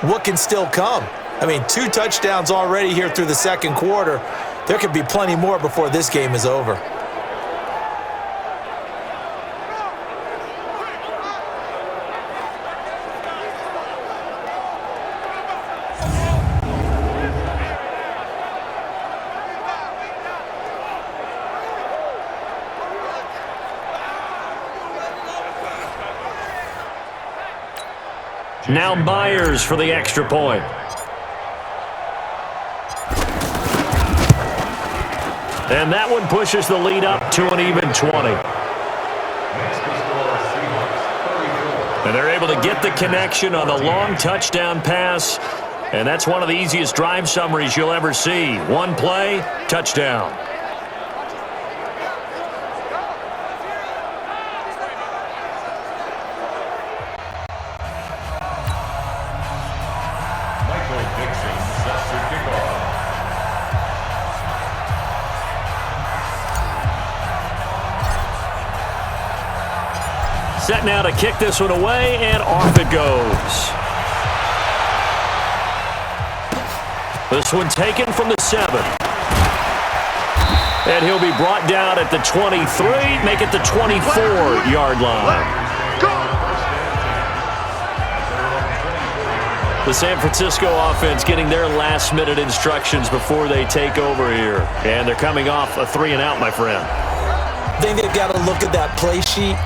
Speaker 3: what can still come. I mean, 2 touchdowns already here through the second quarter. There could be plenty more before this game is over.
Speaker 2: Now Myers for the extra point. And that one pushes the lead up to an even 20. And they're able to get the connection on the long touchdown pass. And that's one of the easiest drive summaries you'll ever see. One play, touchdown. Set now to kick this one away, and off it goes. This one taken from the 7. And he'll be brought down at the 23, make it the 24-yard line. The San Francisco offense getting their last-minute instructions before they take over here. And they're coming off a 3-and-out, my friend.
Speaker 3: I think they've got to look at that play sheet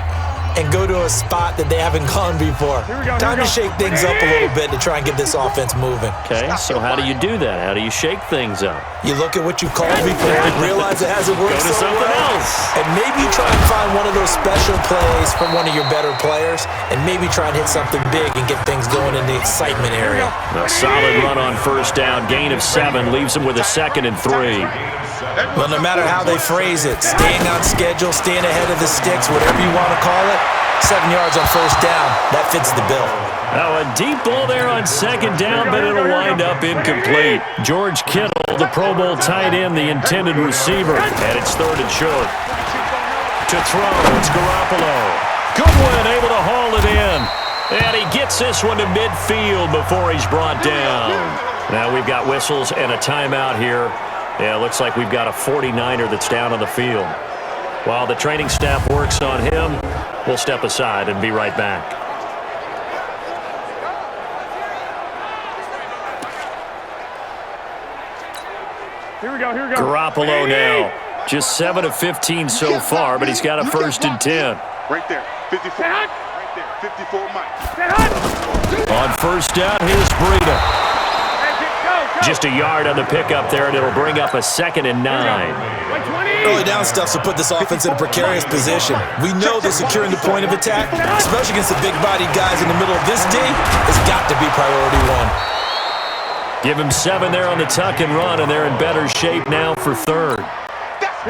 Speaker 3: and go to a spot that they haven't gone before. Time to shake things up a little bit to try and get this offense moving.
Speaker 2: Okay, so how do you do that? How do you shake things up?
Speaker 3: You look at what you called before, realize it hasn't worked
Speaker 2: Go to
Speaker 3: so
Speaker 2: something
Speaker 3: well,
Speaker 2: else.
Speaker 3: and maybe try and find one of those special plays from one of your better players, and maybe try and hit something big and get things going in the excitement area.
Speaker 2: A solid run on first down, gain of 7, leaves them with a 2nd and 3.
Speaker 3: Well, no matter how they phrase it, staying on schedule, staying ahead of the sticks, whatever you want to call it, 7 yards on first down, that fits the bill.
Speaker 2: Now a deep ball there on 2nd down, but it'll wind up incomplete. George Kittle, the Pro Bowl tight end, the intended receiver, and it's 3rd and short. To throw, it's Garoppolo. Good one, able to haul it in. And he gets this one to midfield before he's brought down. Now we've got whistles and a timeout here. Yeah, it looks like we've got a 49er that's down on the field. While the training staff works on him, we'll step aside and be right back.
Speaker 4: Here we go.
Speaker 2: Garoppolo now. Just 7 of 15 so far, but he's got a 1st and 10.
Speaker 5: Right there, 54. Right there, 54 Mike.
Speaker 2: On first down, here's Breida. Just a yard on the pickup there, and it'll bring up a 2nd and 9.
Speaker 3: Early down stuff to put this offense in a precarious position. We know that securing the point of attack, especially against the big-bodied guys in the middle of this D, has got to be priority 1.
Speaker 2: Give him 7 there on the tuck and run, and they're in better shape now for third.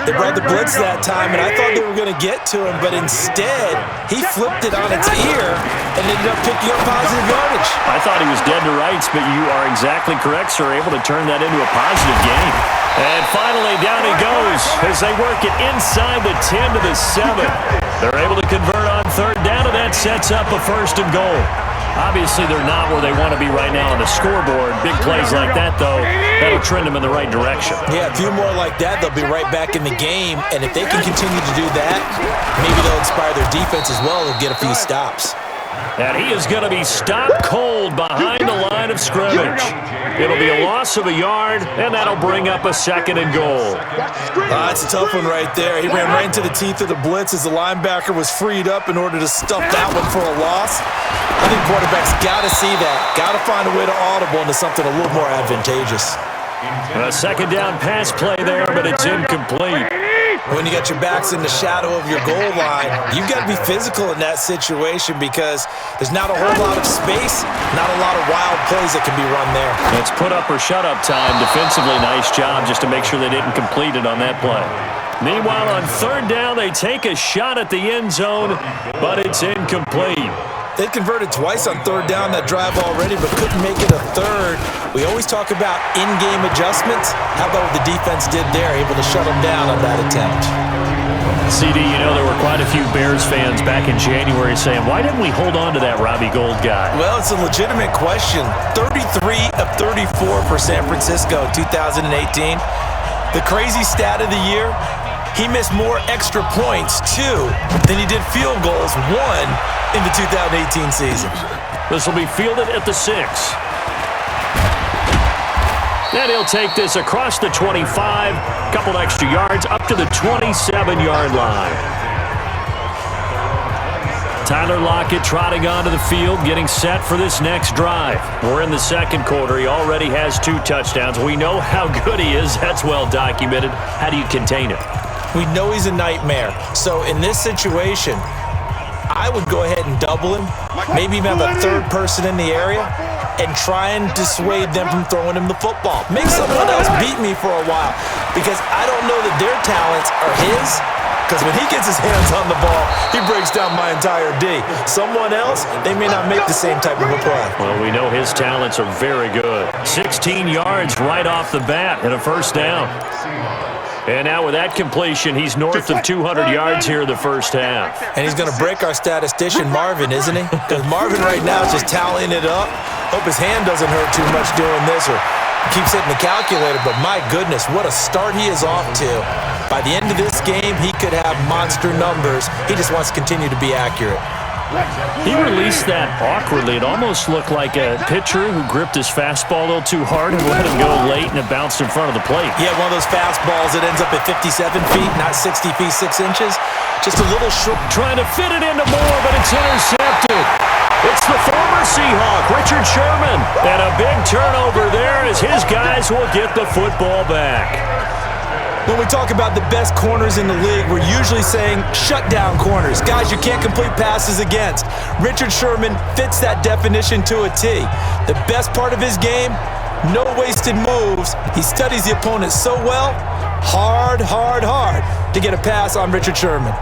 Speaker 3: They brought the blitz that time, and I thought they were going to get to him, but instead, he flipped it on its ear and ended up picking up positive yardage.
Speaker 2: I thought he was dead to rights, but you are exactly correct, sir. Able to turn that into a positive gain. And finally, down he goes as they work it inside the 10 to the 7. They're able to convert on third down, and that sets up a 1st and goal. Obviously, they're not where they want to be right now on the scoreboard. Big plays like that, though, that'll trend them in the right direction.
Speaker 3: Yeah, a few more like that, they'll be right back in the game. And if they can continue to do that, maybe they'll inspire their defense as well. They'll get a few stops.
Speaker 2: And he is going to be stopped cold behind the line of scrimmage. It'll be a loss of a yard, and that'll bring up a 2nd and goal.
Speaker 3: That's a tough one right there. He ran right into the teeth of the blitz as the linebacker was freed up in order to stuff that one for a loss. I think quarterbacks got to see that. Got to find a way to audible into something a little more advantageous.
Speaker 2: A 2nd down pass play there, but it's incomplete.
Speaker 3: When you got your backs in the shadow of your goal line, you've got to be physical in that situation because there's not a whole lot of space, not a lot of wild plays that can be run there.
Speaker 2: It's put up or shut up time. Defensively, nice job just to make sure they didn't complete it on that play. Meanwhile, on 3rd down, they take a shot at the end zone, but it's incomplete.
Speaker 3: They converted twice on 3rd down that drive already, but couldn't make it a 3rd. We always talk about in-game adjustments. How about what the defense did there, able to shut them down on that attempt?
Speaker 2: CD, you know there were quite a few Bears fans back in January saying, why didn't we hold on to that Robbie Gould guy?
Speaker 3: Well, it's a legitimate question. 33 of 34 for San Francisco 2018. The crazy stat of the year, he missed more extra points, 2, than he did field goals, 1, in the 2018 season.
Speaker 2: This will be fielded at the 6. And he'll take this across the 25, couple extra yards, up to the 27-yard line. Tyler Lockett trotting onto the field, getting set for this next drive. We're in the 2nd quarter. He already has 2 touchdowns. We know how good he is. That's well documented. How do you contain him?
Speaker 3: We know he's a nightmare. So in this situation, I would go ahead and double him, maybe even have a 3rd person in the area, and try and dissuade them from throwing him the football. Make someone else beat me for a while, because I don't know that their talents are his, because when he gets his hands on the ball, he breaks down my entire D. Someone else, they may not make the same type of a play.
Speaker 2: Well, we know his talents are very good. 16 yards right off the bat and a 1st down. And now with that completion, he's north of 200 yards here in the 1st half.
Speaker 3: And he's going to break our statistician, Marvin, isn't he? Because Marvin right now is just tallying it up. Hope his hand doesn't hurt too much doing this or keeps hitting the calculator. But my goodness, what a start he is off to. By the end of this game, he could have monster numbers. He just wants to continue to be accurate.
Speaker 2: He released that awkwardly. It almost looked like a pitcher who gripped his fastball a little too hard and let him go late, and it bounced in front of the plate.
Speaker 3: Yeah, one of those fastballs that ends up at 57 feet, not 60 feet, 6 inches. Just a little short.
Speaker 2: Trying to fit it into more, but it's intercepted. It's the former Seahawk, Richard Sherman. And a big turnover there as his guys will get the football back.
Speaker 3: When we talk about the best corners in the league, we're usually saying shutdown corners, guys you can't complete passes against. Richard Sherman fits that definition to a T. The best part of his game, no wasted moves. He studies the opponent so well, hard to get a pass on Richard Sherman.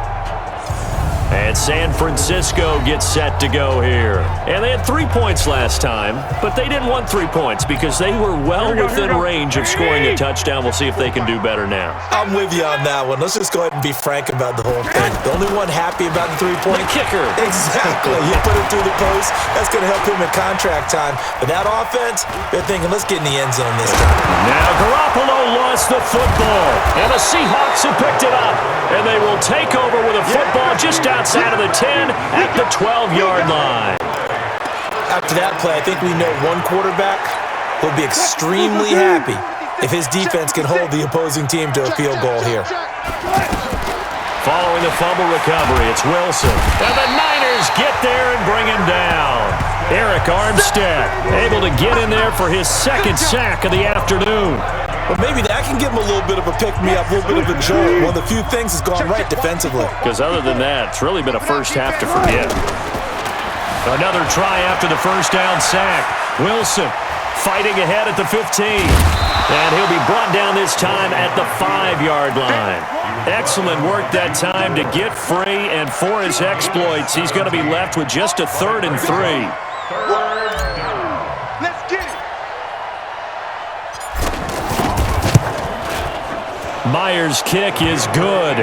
Speaker 2: And San Francisco gets set to go here. And they had 3 points last time, but they didn't want 3 points because they were well within range of scoring a touchdown. We'll see if they can do better now.
Speaker 3: I'm with you on that one. Let's just go ahead and be frank about the whole thing. The only one happy about the 3-point
Speaker 2: kicker.
Speaker 3: Exactly. You put it through the post. That's going to help him in contract time. But that offense, they're thinking, let's get in the end zone this time.
Speaker 2: Now Garoppolo lost the football, and the Seahawks have picked it up. And they will take over with a football just outside of the 10 at the 12-yard line.
Speaker 3: After that play, I think we know one quarterback will be extremely happy if his defense can hold the opposing team to a field goal here.
Speaker 2: Following the fumble recovery, it's Wilson. And the Niners get there and bring him down. Eric Armstead able to get in there for his 2nd sack of the afternoon.
Speaker 3: But maybe that can give him a little bit of a pick-me-up, a little bit of a jolt. One of the few things that's gone right defensively.
Speaker 2: Because other than that, it's really been a first half to forget. Another try after the 1st down sack. Wilson fighting ahead at the 15. And he'll be brought down this time at the 5-yard line. Excellent work that time to get free, and for his exploits, he's going to be left with just a 3rd and 3.
Speaker 5: Let's get it.
Speaker 2: Myers' kick is good.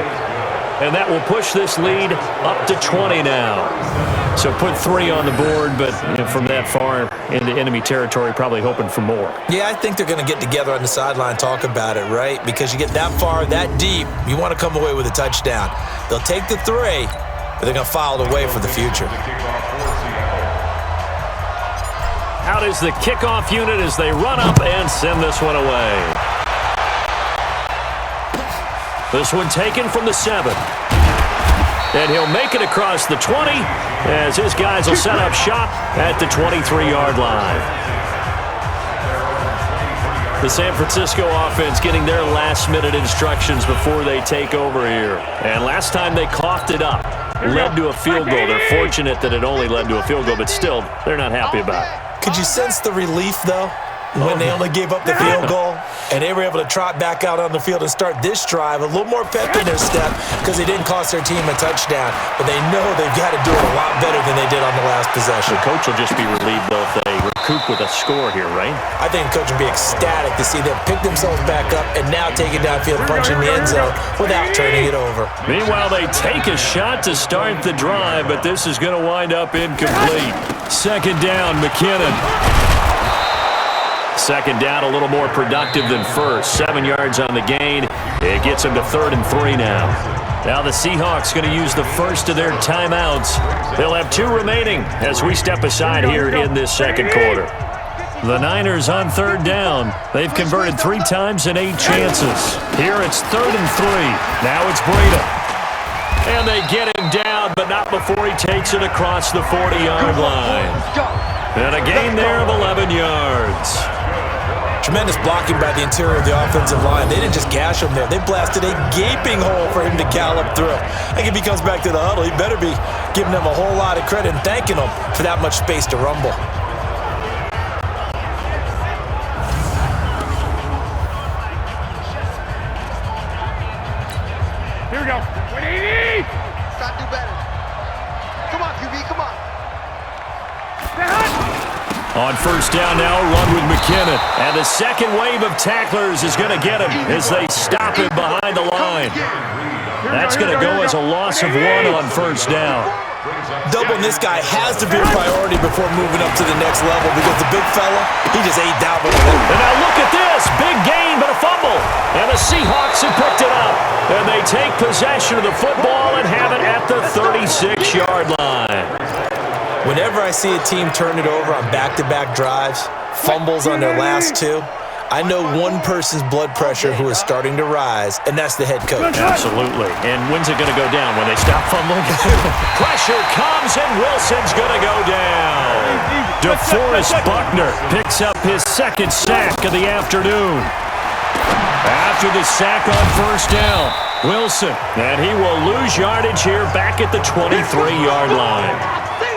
Speaker 2: And that will push this lead up to 20 now. So put 3 on the board, but from that far into enemy territory, probably hoping for more.
Speaker 3: Yeah, I think they're going to get together on the sideline and talk about it, right? Because you get that far, that deep, you want to come away with a touchdown. They'll take the 3, but they're going to file it away for the future.
Speaker 2: Out is the kickoff unit as they run up and send this one away. This one taken from the 7. And he'll make it across the 20 as his guys will set up shop at the 23-yard line. The San Francisco offense getting their last-minute instructions before they take over here. And last time they coughed it up, led to a field goal. They're fortunate that it only led to a field goal, but still, they're not happy about it.
Speaker 3: Could you sense the relief, though, when they only gave up the field goal and they were able to trot back out on the field and start this drive a little more pep in their step because they didn't cost their team a touchdown, but they know they've got to do it a lot better than they did on the last possession.
Speaker 2: The coach will just be relieved, though, if they recoup with a score here, right?
Speaker 3: I think the coach will be ecstatic to see them pick themselves back up and now take it downfield, punch in the end zone without turning it over.
Speaker 2: Meanwhile, they take a shot to start the drive, but this is going to wind up incomplete. 2nd down, McKinnon. 2nd down, a little more productive than first. 7 yards on the gain. It gets them to 3rd and 3 now. Now the Seahawks going to use the first of their timeouts. They'll have 2 remaining as we step aside here in this 2nd quarter. The Niners on 3rd down. They've converted 3 times in 8 chances. Here it's 3rd and 3. Now it's Breida. And they get him down, but not before he takes it across the 40-yard line. And a gain there of 11 yards.
Speaker 3: Tremendous blocking by the interior of the offensive line. They didn't just gash him there. They blasted a gaping hole for him to gallop through. I think if he comes back to the huddle, he better be giving them a whole lot of credit and thanking them for that much space to rumble.
Speaker 4: Here we go. 180!
Speaker 6: Got to do better. Come on, QB, come on.
Speaker 2: On 1st down now, run with McKinnon. And the second wave of tacklers is going to get him as they stop him behind the line. That's going to go as a loss of 1 on 1st down.
Speaker 3: Doubling this guy has to be a priority before moving up to the next level because the big fella, he just ate down with him.
Speaker 2: And now look at this. Big gain, but a fumble. And the Seahawks have picked it up. And they take possession of the football and have it at the 36-yard line.
Speaker 3: Whenever I see a team turn it over on back-to-back drives, fumbles on their last 2, I know one person's blood pressure who is starting to rise, and that's the head coach.
Speaker 2: Absolutely. And when's it going to go down? When they stop fumbling? Pressure comes, and Wilson's going to go down. DeForest Buckner picks up his 2nd sack of the afternoon. After the sack on 1st down, Wilson, and he will lose yardage here back at the 23-yard line.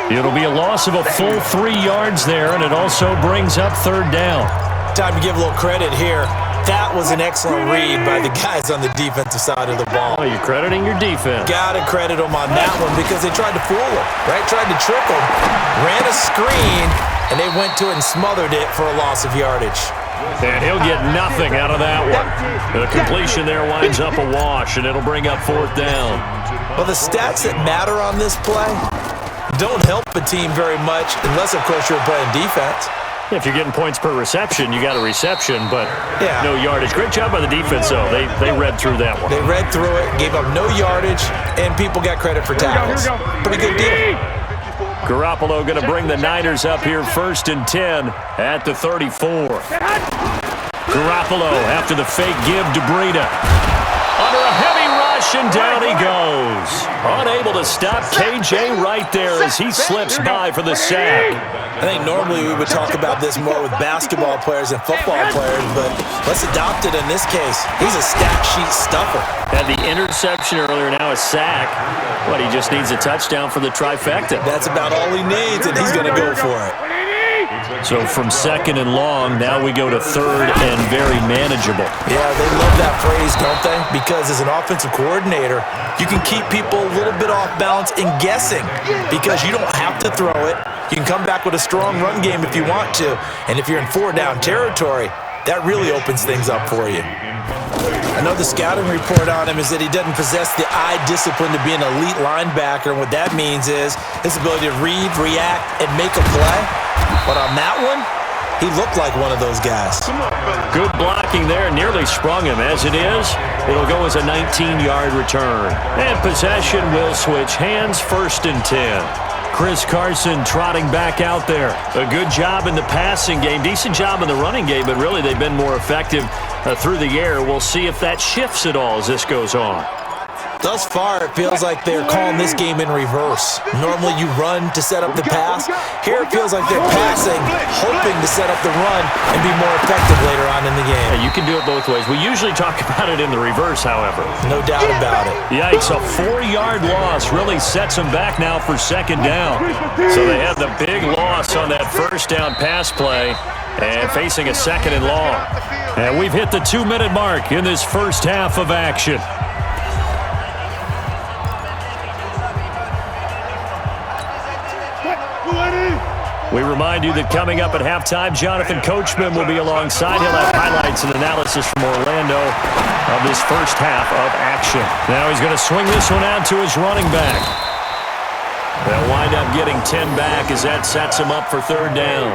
Speaker 2: It'll be a loss of a full 3 yards there, and it also brings up 3rd down.
Speaker 3: Time to give a little credit here. That was an excellent read by the guys on the defensive side of the ball.
Speaker 2: Oh, you're crediting your defense.
Speaker 3: Gotta credit them on that one because they tried to fool him, right? Tried to trick him, ran a screen, and they went to it and smothered it for a loss of yardage.
Speaker 2: And he'll get nothing out of that one. The completion there winds up a wash, and it'll bring up 4th down.
Speaker 3: Well, the stats that matter on this play don't help a team very much unless, of course, you're playing defense.
Speaker 2: If you're getting points per reception, you got a reception, but no yardage. Great job by the defense, though. They read through that one.
Speaker 3: They read through it, gave up no yardage, and people got credit for tackles. Pretty good deal.
Speaker 2: Garoppolo going to bring the Niners up here 1st and 10 at the 34. Garoppolo after the fake give to Breida. Under a heavy rush, and down he goes. Unable to stop KJ right there as he slips by for the sack.
Speaker 3: I think normally we would talk about this more with basketball players and football players, but let's adopt it in this case. He's a stat sheet stuffer.
Speaker 2: Had the interception earlier, now a sack. But he just needs a touchdown for the trifecta.
Speaker 3: That's about all he needs, and he's going to go for it.
Speaker 2: So from second and long, now we go to third and very manageable.
Speaker 3: Yeah, they love that phrase, don't they? Because as an offensive coordinator, you can keep people a little bit off balance and guessing because you don't have to throw it. You can come back with a strong run game if you want to. And if you're in four-down territory, that really opens things up for you. I know the scouting report on him is that he doesn't possess the eye discipline to be an elite linebacker. And what that means is his ability to read, react, and make a play. But on that one, he looked like one of those guys.
Speaker 2: Good blocking there. Nearly sprung him. As it is, it'll go as a 19-yard return. And possession will switch hands, 1st and 10. Chris Carson trotting back out there. A good job in the passing game. Decent job in the running game, but really they've been more effective through the air. We'll see if that shifts at all as this goes on.
Speaker 3: Thus far, it feels like they're calling this game in reverse. Normally you run to set up the pass. Here it feels like they're passing, hoping to set up the run and be more effective later on in the game.
Speaker 2: Yeah, you can do it both ways. We usually talk about it in the reverse, however.
Speaker 3: No doubt about it.
Speaker 2: Yikes, a 4-yard loss really sets them back now for 2nd down. So they had the big loss on that 1st down pass play and facing a 2nd and long. And we've hit the 2-minute mark in this first half of action. We remind you that coming up at halftime, Jonathan Coachman will be alongside. He'll have highlights and analysis from Orlando of this first half of action. Now he's going to swing this one out to his running back. They'll wind up getting 10 back as that sets him up for 3rd down.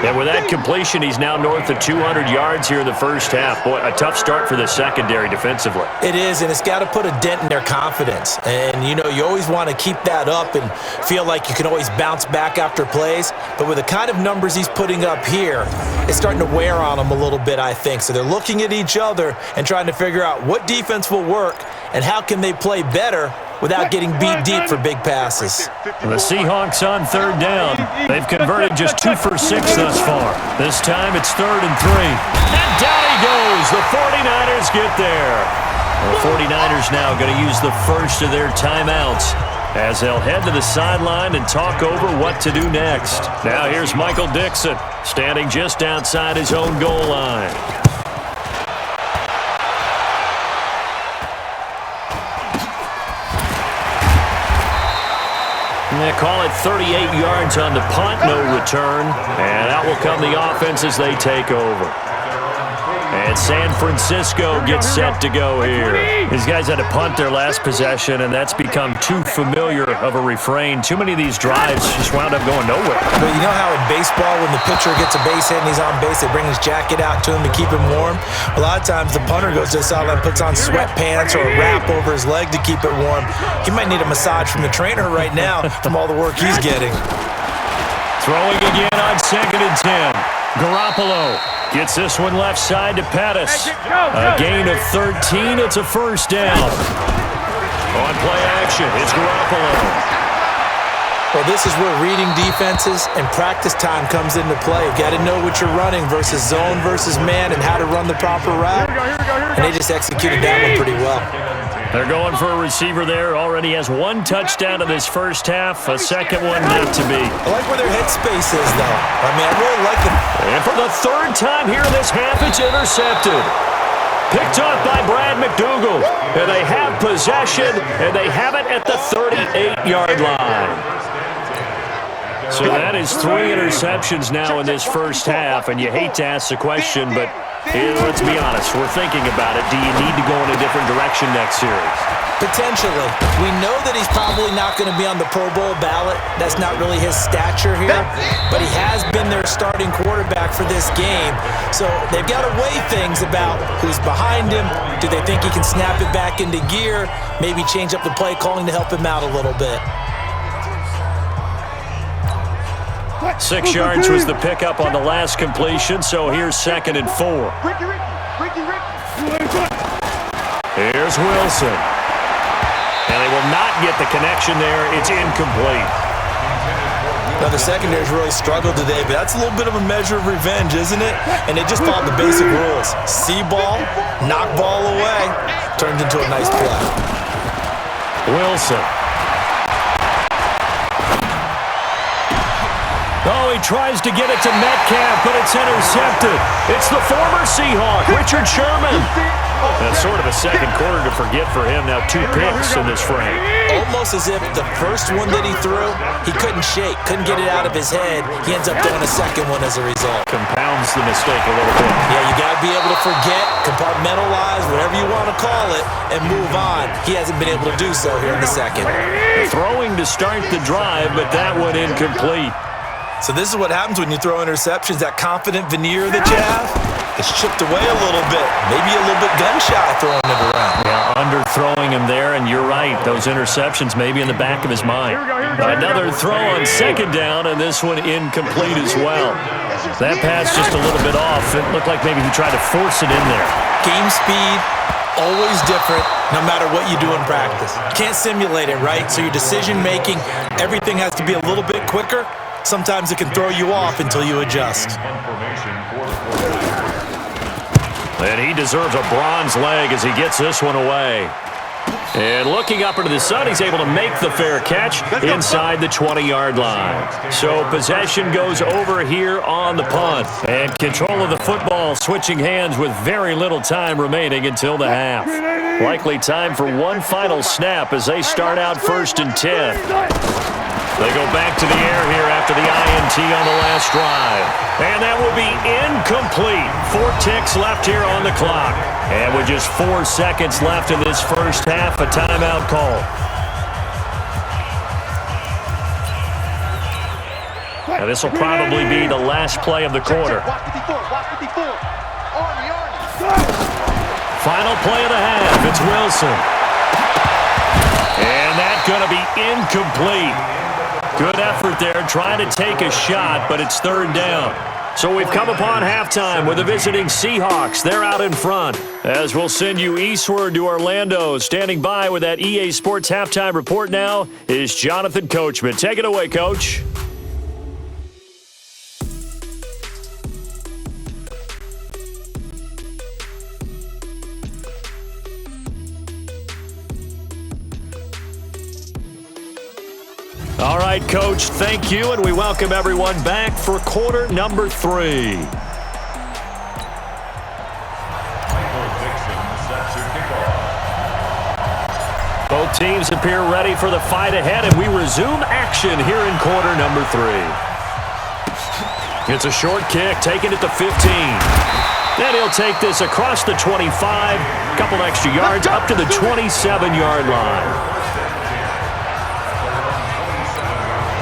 Speaker 2: And with that completion, he's now north of 200 yards here in the first half. Boy, a tough start for the secondary defensively.
Speaker 3: It is, and it's got to put a dent in their confidence. And, you know, you always want to keep that up and feel like you can always bounce back after plays. But with the kind of numbers he's putting up here, it's starting to wear on them a little bit, I think. So they're looking at each other and trying to figure out what defense will work and how can they play better without getting beat deep for big passes.
Speaker 2: The Seahawks on 3rd down. They've converted just 2 for 6 thus far. This time it's 3rd and 3. And down he goes. The 49ers get there. The 49ers now going to use the first of their timeouts as they'll head to the sideline and talk over what to do next. Now here's Michael Dixon standing just outside his own goal line. They call it 38 yards on the punt, no return. And out will come the offense as they take over. And San Francisco gets set to go here. These guys had to punt their last possession, and that's become too familiar of a refrain. Too many of these drives just wound up going nowhere.
Speaker 3: But you know how in baseball, when the pitcher gets a base hit and he's on base, they bring his jacket out to him to keep him warm? A lot of times the punter goes to the sideline, puts on sweatpants or a wrap over his leg to keep it warm. He might need a massage from the trainer right now from all the work he's getting.
Speaker 2: Throwing again on 2nd and 10. Garoppolo gets this one left side to Pettis. A gain of 13. It's a 1st down. On play action, it's Garoppolo.
Speaker 3: Well, this is where reading defenses and practice time comes into play. You've got to know what you're running versus zone versus man and how to run the proper route. And they just executed that one pretty well.
Speaker 2: They're going for a receiver there. Already has 1 touchdown in this first half. A second one not to be.
Speaker 3: I like where their headspace is, though. I mean, I really like it.
Speaker 2: And for the 3rd time here in this half, it's intercepted. Picked off by Brad McDougal. And they have possession, and they have it at the 38-yard line. So that is 3 interceptions now in this first half, and you hate to ask the question, but let's be honest, we're thinking about it. Do you need to go in a different direction next series?
Speaker 3: Potentially. We know that he's probably not going to be on the Pro Bowl ballot. That's not really his stature here, but he has been their starting quarterback for this game. So they've got to weigh things about who's behind him. Do they think he can snap it back into gear? Maybe change up the play calling to help him out a little bit.
Speaker 2: 6 yards was the pickup on the last completion, so here's 2nd and 4. Here's Wilson. And they will not get the connection there. It's incomplete.
Speaker 3: Now, the secondary's really struggled today, but that's a little bit of a measure of revenge, isn't it? And they just followed the basic rules. See ball, knock ball away, turned into a nice play.
Speaker 2: Wilson. Oh, he tries to get it to Metcalf, but it's intercepted. It's the former Seahawk, Richard Sherman. That's sort of a second quarter to forget for him. Now 2 picks in this frame.
Speaker 3: Almost as if the first one that he threw, he couldn't shake, couldn't get it out of his head. He ends up throwing a second one as a result.
Speaker 2: Compounds the mistake a little bit.
Speaker 3: Yeah, you got to be able to forget, compartmentalize, whatever you want to call it, and move on. He hasn't been able to do so here in the second.
Speaker 2: Throwing to start the drive, but that one incomplete.
Speaker 3: So this is what happens when you throw interceptions. That confident veneer that you have, it's chipped away a little bit. Maybe a little bit gun-shy throwing it around.
Speaker 2: Yeah, underthrowing him there, and you're right. Those interceptions may be in the back of his mind. Another throw on second down, and this one incomplete as well. That pass just a little bit off. It looked like maybe he tried to force it in there.
Speaker 3: Game speed, always different, no matter what you do in practice. Can't simulate it, right? So your decision-making, everything has to be a little bit quicker. Sometimes it can throw you off until you adjust.
Speaker 2: And he deserves a bronze leg as he gets this one away. And looking up into the sun, he's able to make the fair catch inside the 20-yard line. So possession goes over here on the punt. And control of the football switching hands with very little time remaining until the half. Likely time for one final snap as they start out 1st and 10. They go back to the air here after the INT on the last drive. And that will be incomplete. 4 ticks left here on the clock. And with just 4 seconds left in this first half, a timeout call. Now this will probably be the last play of the quarter. Final play of the half. It's Wilson. And that's going to be incomplete. Good effort there, trying to take a shot, but it's 3rd down. So we've come upon halftime with the visiting Seahawks. They're out in front. As we'll send you eastward to Orlando. Standing by with that EA Sports halftime report now is Jonathan Coachman. Take it away, Coach. All right, Coach, thank you, and we welcome everyone back for quarter number 3. Both teams appear ready for the fight ahead, and we resume action here in quarter number 3. It's a short kick, taken at the 15. Then he'll take this across the 25, couple extra yards up to the 27-yard line.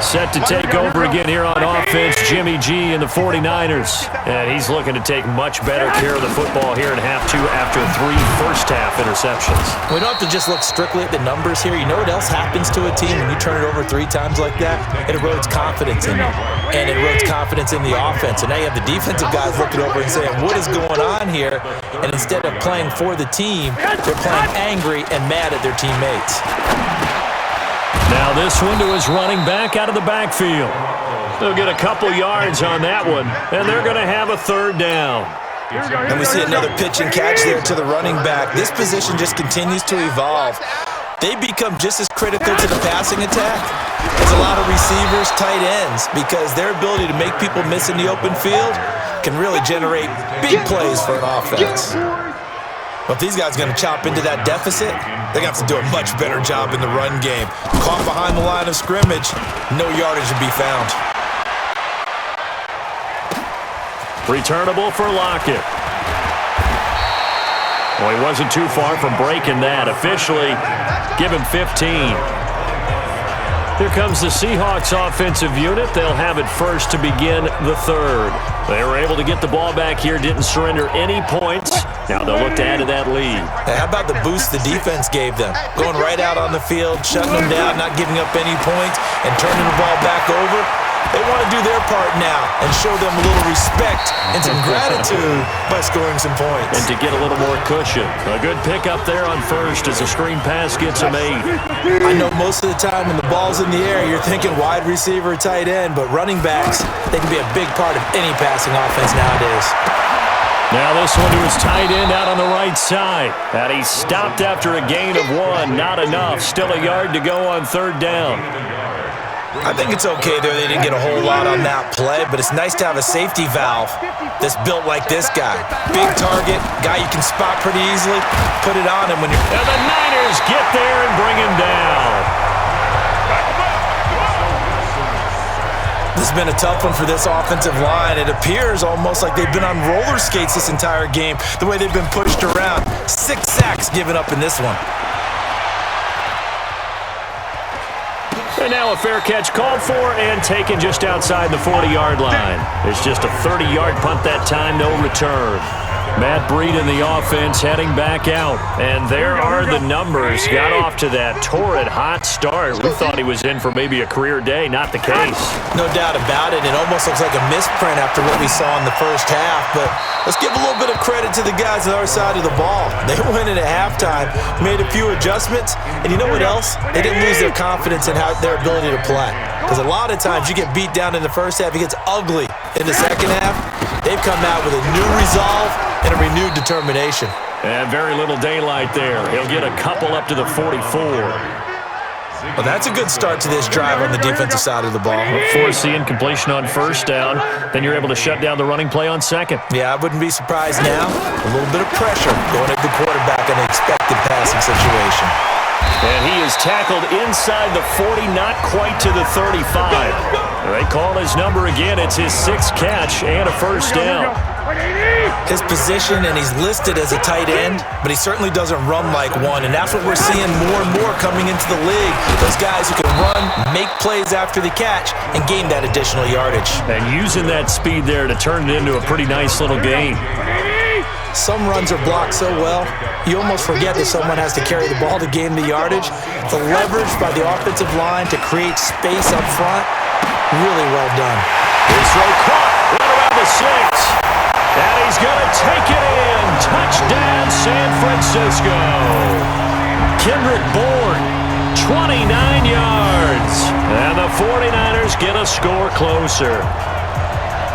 Speaker 2: Set to take over again here on offense, Jimmy G and the 49ers. And he's looking to take much better care of the football here in half 2 after 3 first-half interceptions.
Speaker 3: We don't have to just look strictly at the numbers here. You know what else happens to a team when you turn it over 3 times like that? It erodes confidence in you. And it erodes confidence in the offense. And now you have the defensive guys looking over and saying, what is going on here? And instead of playing for the team, they're playing angry and mad at their teammates.
Speaker 2: Now this one to his running back out of the backfield. They'll get a couple yards on that one, and they're going to have a 3rd down.
Speaker 3: And we see another pitch and catch there to the running back. This position just continues to evolve. They become just as critical to the passing attack as a lot of receivers, tight ends, because their ability to make people miss in the open field can really generate big plays for an offense. But if these guys are going to chop into that deficit, they're going to have to do a much better job in the run game. Caught behind the line of scrimmage, no yardage to be found.
Speaker 2: Returnable for Lockett. Well, he wasn't too far from breaking that. Officially, give him 15. Here comes the Seahawks offensive unit. They'll have it first to begin the 3rd. They were able to get the ball back here, didn't surrender any points. Now they'll look to add to that lead.
Speaker 3: Now, how about the boost the defense gave them? Going right out on the field, shutting them down, not giving up any points, and turning the ball back over. They want to do their part now and show them a little respect and some gratitude by scoring some points.
Speaker 2: And to get a little more cushion. A good pickup there on first as the screen pass gets a 8.
Speaker 3: I know most of the time when the ball's in the air, you're thinking wide receiver, tight end, but running backs, they can be a big part of any passing offense nowadays.
Speaker 2: Now this one to his tight end out on the right side. And he stopped after a gain of 1. Not enough. Still a yard to go on 3rd down.
Speaker 3: I think it's okay there. They didn't get a whole lot on that play, but it's nice to have a safety valve that's built like this guy. Big target, guy you can spot pretty easily. Put it on him when you're...
Speaker 2: And the Niners get there and bring him down.
Speaker 3: This has been a tough one for this offensive line. It appears almost like they've been on roller skates this entire game, the way they've been pushed around. 6 sacks given up in this one.
Speaker 2: And now a fair catch called for and taken just outside the 40-yard line. It's just a 30-yard punt that time, no return. Matt Breed in the offense heading back out. And there are the numbers. Got off to that torrid hot start. We thought he was in for maybe a career day. Not the case.
Speaker 3: No doubt about it. It almost looks like a misprint after what we saw in the first half. But let's give a little bit of credit to the guys on the other side of the ball. They went in at halftime, made a few adjustments, and you know what else? They didn't lose their confidence in their ability to play. Because a lot of times you get beat down in the first half, it gets ugly in the second half. They've come out with a new resolve and a renewed determination.
Speaker 2: And very little daylight there. He'll get a couple up to the 44.
Speaker 3: Well, that's a good start to this drive on the defensive side of the ball.
Speaker 2: Force the incompletion on first down. Then you're able to shut down the running play on second.
Speaker 3: Yeah, I wouldn't be surprised now. A little bit of pressure going at the quarterback in an expected passing situation.
Speaker 2: And he is tackled inside the 40, not quite to the 35. They call his number again. It's his 6th catch and a first down.
Speaker 3: His position, and he's listed as a tight end, but he certainly doesn't run like one, and that's what we're seeing more and more coming into the league. Those guys who can run, make plays after the catch, and gain that additional yardage.
Speaker 2: And using that speed there to turn it into a pretty nice little gain.
Speaker 3: Some runs are blocked so well, you almost forget that someone has to carry the ball to gain the yardage. The leverage by the offensive line to create space up front, really well done.
Speaker 2: His throw caught right around the 6. And he's going to take it in. Touchdown, San Francisco. Kendrick Bourne, 29 yards. And the 49ers get a score closer.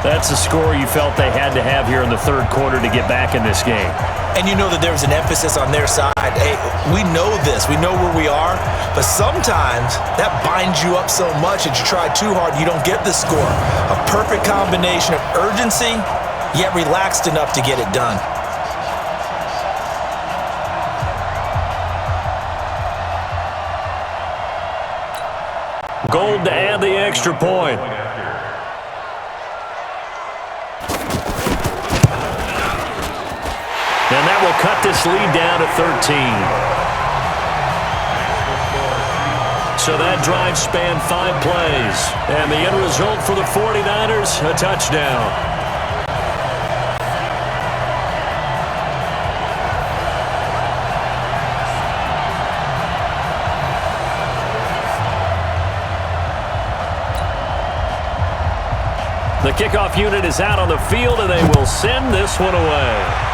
Speaker 2: That's a score you felt they had to have here in the third quarter to get back in this game.
Speaker 3: And you know that there was an emphasis on their side. Hey, we know this. We know where we are. But sometimes that binds you up so much that you try too hard, you don't get the score. A perfect combination of urgency, yet relaxed enough to get it done.
Speaker 2: Gold to add the extra point. And that will cut this lead down to 13. So that drive spanned 5 plays. And the end result for the 49ers, a touchdown. The kickoff unit is out on the field, and they will send this one away.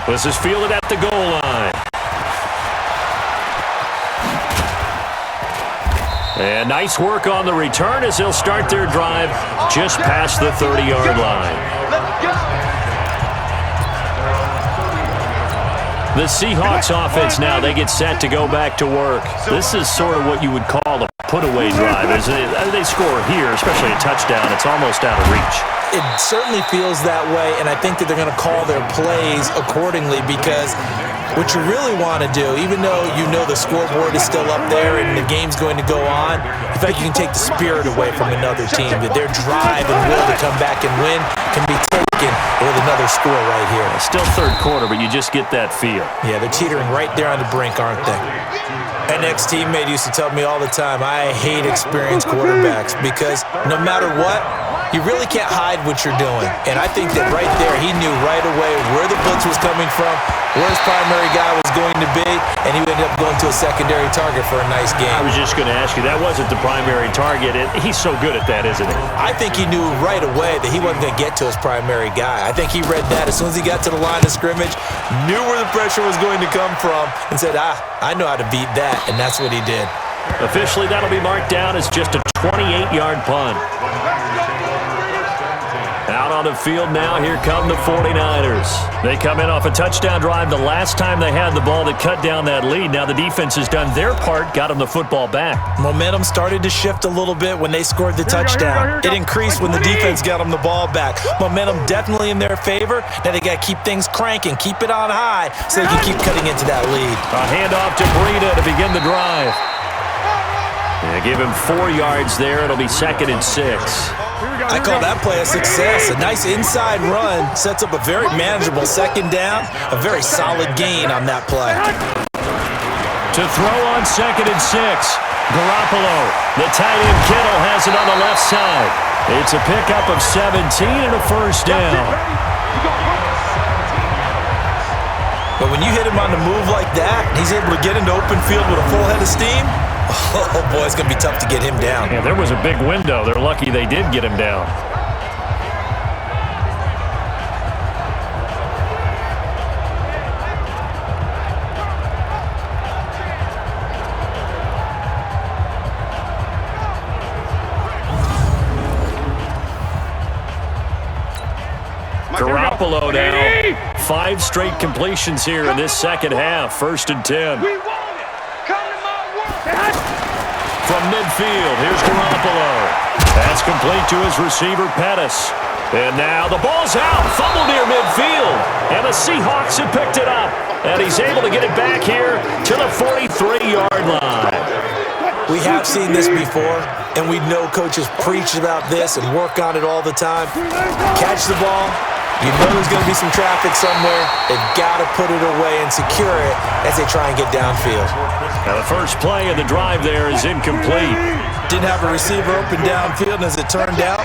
Speaker 2: This is fielded at the goal line. And nice work on the return as they'll start their drive just past the 30-yard line. The Seahawks offense now, they get set to go back to work. This is sort of what you would call a put-away drive. As they score here, especially a touchdown, it's almost out of reach.
Speaker 3: It certainly feels that way, and I think that they're going to call their plays accordingly, because what you really want to do, even though you know the scoreboard is still up there and the game's going to go on, in fact, you can take the spirit away from another team. That their drive and will to come back and win can be taken with another score right here.
Speaker 2: It's still third quarter, but you just get that feel.
Speaker 3: Yeah, they're teetering right there on the brink, aren't they? An ex-teammate used to tell me all the time, I hate experienced quarterbacks, because no matter what, you really can't hide what you're doing. And I think that right there, he knew right away where the blitz was coming from, where his primary guy was going to be, and he ended up going to a secondary target for a nice game.
Speaker 2: I was just going to ask you, that wasn't the primary target. He's so good at that, isn't he?
Speaker 3: I think he knew right away that he wasn't going to get to his primary guy. I think he read that as soon as he got to the line of scrimmage, knew where the pressure was going to come from, and said, I know how to beat that, and that's what he did.
Speaker 2: Officially, that'll be marked down as just a 28-yard punt. Out on the field now. Here come the 49ers. They come in off a touchdown drive the last time they had the ball that cut down that lead. Now the defense has done their part, got them the football back.
Speaker 3: Momentum started to shift a little bit when they scored the touchdown. It increased when the defense got them the ball back. Momentum definitely in their favor. Now they got to keep things cranking, keep it on high so they can keep cutting into that lead.
Speaker 2: A handoff to Breida to begin the drive. They give him 4 yards there. It'll be 2nd and 6.
Speaker 3: I call that play a success. A nice inside run sets up a very manageable 2nd down. A very solid gain on that play.
Speaker 2: To throw on 2nd and 6. Garoppolo. The tight end Kittle has it on the left side. It's a pickup of 17 and a first down.
Speaker 3: But when you hit him on the move like that, he's able to get into open field with a full head of steam. Oh, boy, it's going to be tough to get him down.
Speaker 2: Yeah, there was a big window. They're lucky they did get him down. Garoppolo now. 5 straight completions here in this second half. 1st and 10. From midfield, here's Garoppolo. That's complete to his receiver, Pettis. And now the ball's out. Fumble near midfield. And the Seahawks have picked it up. And he's able to get it back here to the 43-yard line.
Speaker 3: We have seen this before, and we know coaches preach about this and work on it all the time. Catch the ball. You know there's going to be some traffic somewhere. They've got to put it away and secure it as they try and get downfield.
Speaker 2: Now the first play of the drive there is incomplete.
Speaker 3: Didn't have a receiver open downfield, and as it turned out,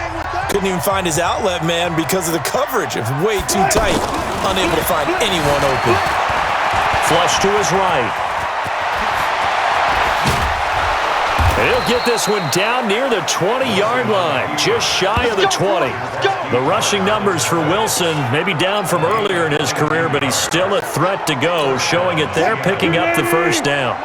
Speaker 3: couldn't even find his outlet man because of the coverage. It's way too tight. Unable to find anyone open.
Speaker 2: Flush to his right. He'll get this one down near the 20-yard line, just shy of the 20. The rushing numbers for Wilson maybe down from earlier in his career, but he's still a threat to go, showing it there, picking up the first down.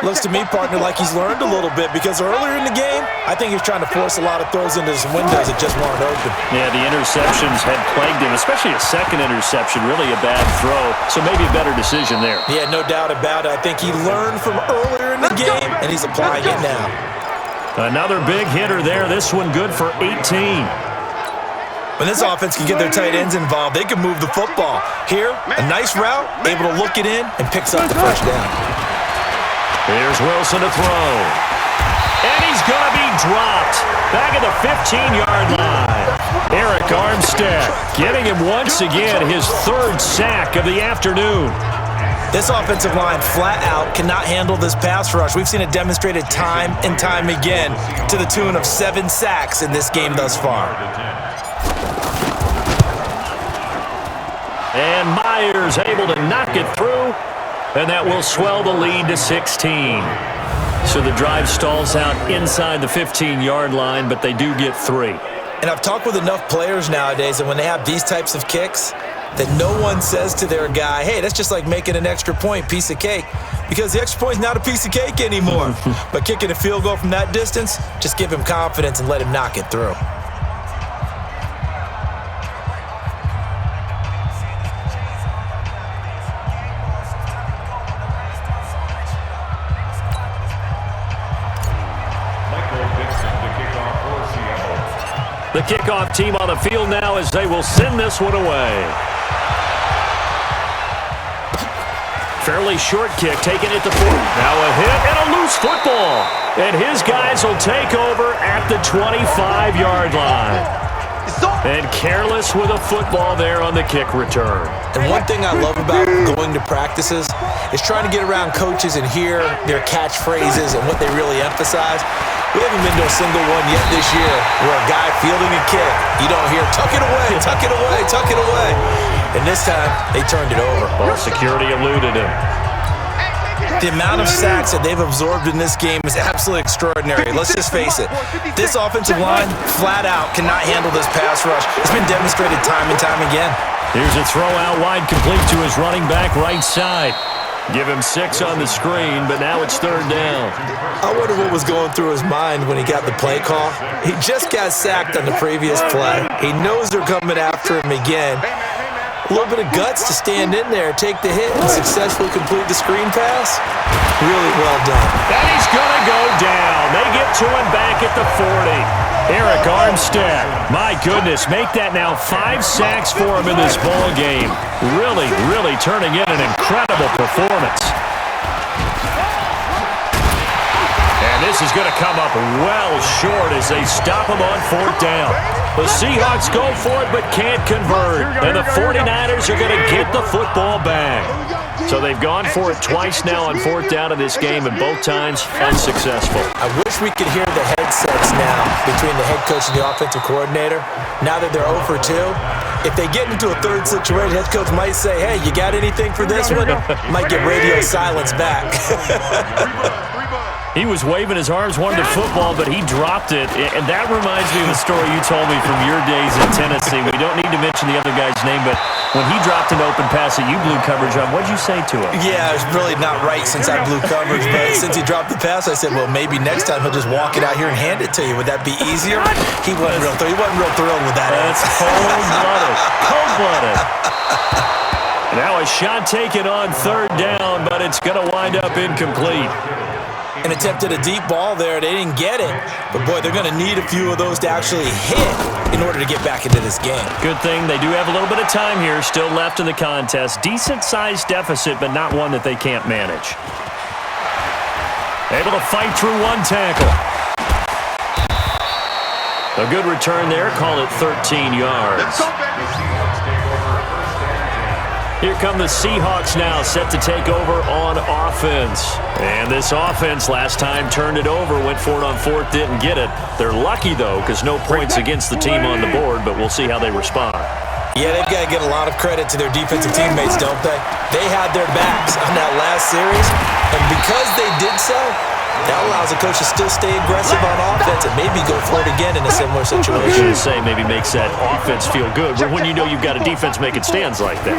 Speaker 3: Looks to me, partner, like he's learned a little bit because earlier in the game, I think he was trying to force a lot of throws into some windows that just weren't open.
Speaker 2: Yeah, the interceptions had plagued him, especially a second interception, really a bad throw, so maybe a better decision there.
Speaker 3: Yeah, no doubt about it. I think he learned from earlier in the game, and he's applying it now.
Speaker 2: Another big hitter there, this one good for 18.
Speaker 3: When this offense can get their tight ends involved, they can move the football. Here, a nice route, able to look it in, and picks up the first down.
Speaker 2: Here's Wilson to throw. And he's going to be dropped. Back at the 15-yard line. Eric Armstead getting him once again his 3rd sack of the afternoon.
Speaker 3: This offensive line flat out cannot handle this pass rush. We've seen it demonstrated time and time again to the tune of 7 sacks in this game thus far.
Speaker 2: And Myers able to knock it through. And that will swell the lead to 16. So the drive stalls out inside the 15-yard line, but they do get 3.
Speaker 3: And I've talked with enough players nowadays that when they have these types of kicks, that no one says to their guy, hey, that's just like making an extra point, piece of cake. Because the extra point's not a piece of cake anymore. But kicking a field goal from that distance, just give him confidence and let him knock it through.
Speaker 2: The kickoff team on the field now as they will send this one away. Fairly short kick, taking it to 4. Now a hit and a loose football. And his guys will take over at the 25-yard line. And careless with a football there on the kick return.
Speaker 3: And one thing I love about going to practices is trying to get around coaches and hear their catchphrases and what they really emphasize. We haven't been to a single one yet this year where a guy fielding a kick, you don't hear, tuck it away, tuck it away, tuck it away. And this time, they turned it over.
Speaker 2: Ball security eluded him.
Speaker 3: The amount of sacks that they've absorbed in this game is absolutely extraordinary. Let's just face it. This offensive line, flat out, cannot handle this pass rush. It's been demonstrated time and time again.
Speaker 2: Here's a throw out wide, complete to his running back right side. Give him 6 on the screen, but now it's 3rd down.
Speaker 3: I wonder what was going through his mind when he got the play call. He just got sacked on the previous play. He knows they're coming after him again. A little bit of guts to stand in there, take the hit, and successfully complete the screen pass. Really well done.
Speaker 2: And he's going to go down. They get to him back at the 40. Eric Armstead, my goodness, make that now 5 sacks for him in this ball game. Really, really turning in an incredible performance. And this is going to come up well short as they stop him on 4th down. The Seahawks go for it but can't convert. And the 49ers are going to get the football back. So they've gone for it twice now on 4th down in this game, and both times unsuccessful.
Speaker 3: I wish we could hear the headsets now between the head coach and the offensive coordinator. Now that they're 0 for 2, if they get into a third situation, head coach might say, hey, you got anything for this one? Might get radio silence back.
Speaker 2: He was waving his arms, wanted the football, but he dropped it. And that reminds me of the story you told me from your days in Tennessee. We don't need to mention the other guy's name, but when he dropped an open pass that you blew coverage on, what'd you say to him?
Speaker 3: Yeah, it's really not right since I blew coverage, but since he dropped the pass, I said, well, maybe next time he'll just walk it out here and hand it to you. Would that be easier? He wasn't real thrilled with that.
Speaker 2: That's cold-blooded. Cold-blooded. Now a shot taken on 3rd down, but it's going to wind up incomplete.
Speaker 3: And attempted a deep ball there. They didn't get it. But, boy, they're going to need a few of those to actually hit in order to get back into this game.
Speaker 2: Good thing they do have a little bit of time here still left in the contest. Decent-sized deficit, but not one that they can't manage. Able to fight through one tackle. A good return there. Call it 13 yards. Here come the Seahawks now, set to take over on offense. And this offense last time turned it over, went for it on 4th, didn't get it. They're lucky, though, because no points against the team on the board, but we'll see how they respond.
Speaker 3: Yeah, they've got to get a lot of credit to their defensive teammates, don't they? They had their backs on that last series, and because they did so, that allows the coach to still stay aggressive on offense and maybe go for it again in a similar situation.
Speaker 2: I was going to say maybe makes that offense feel good, but when you know you've got a defense making stands like that.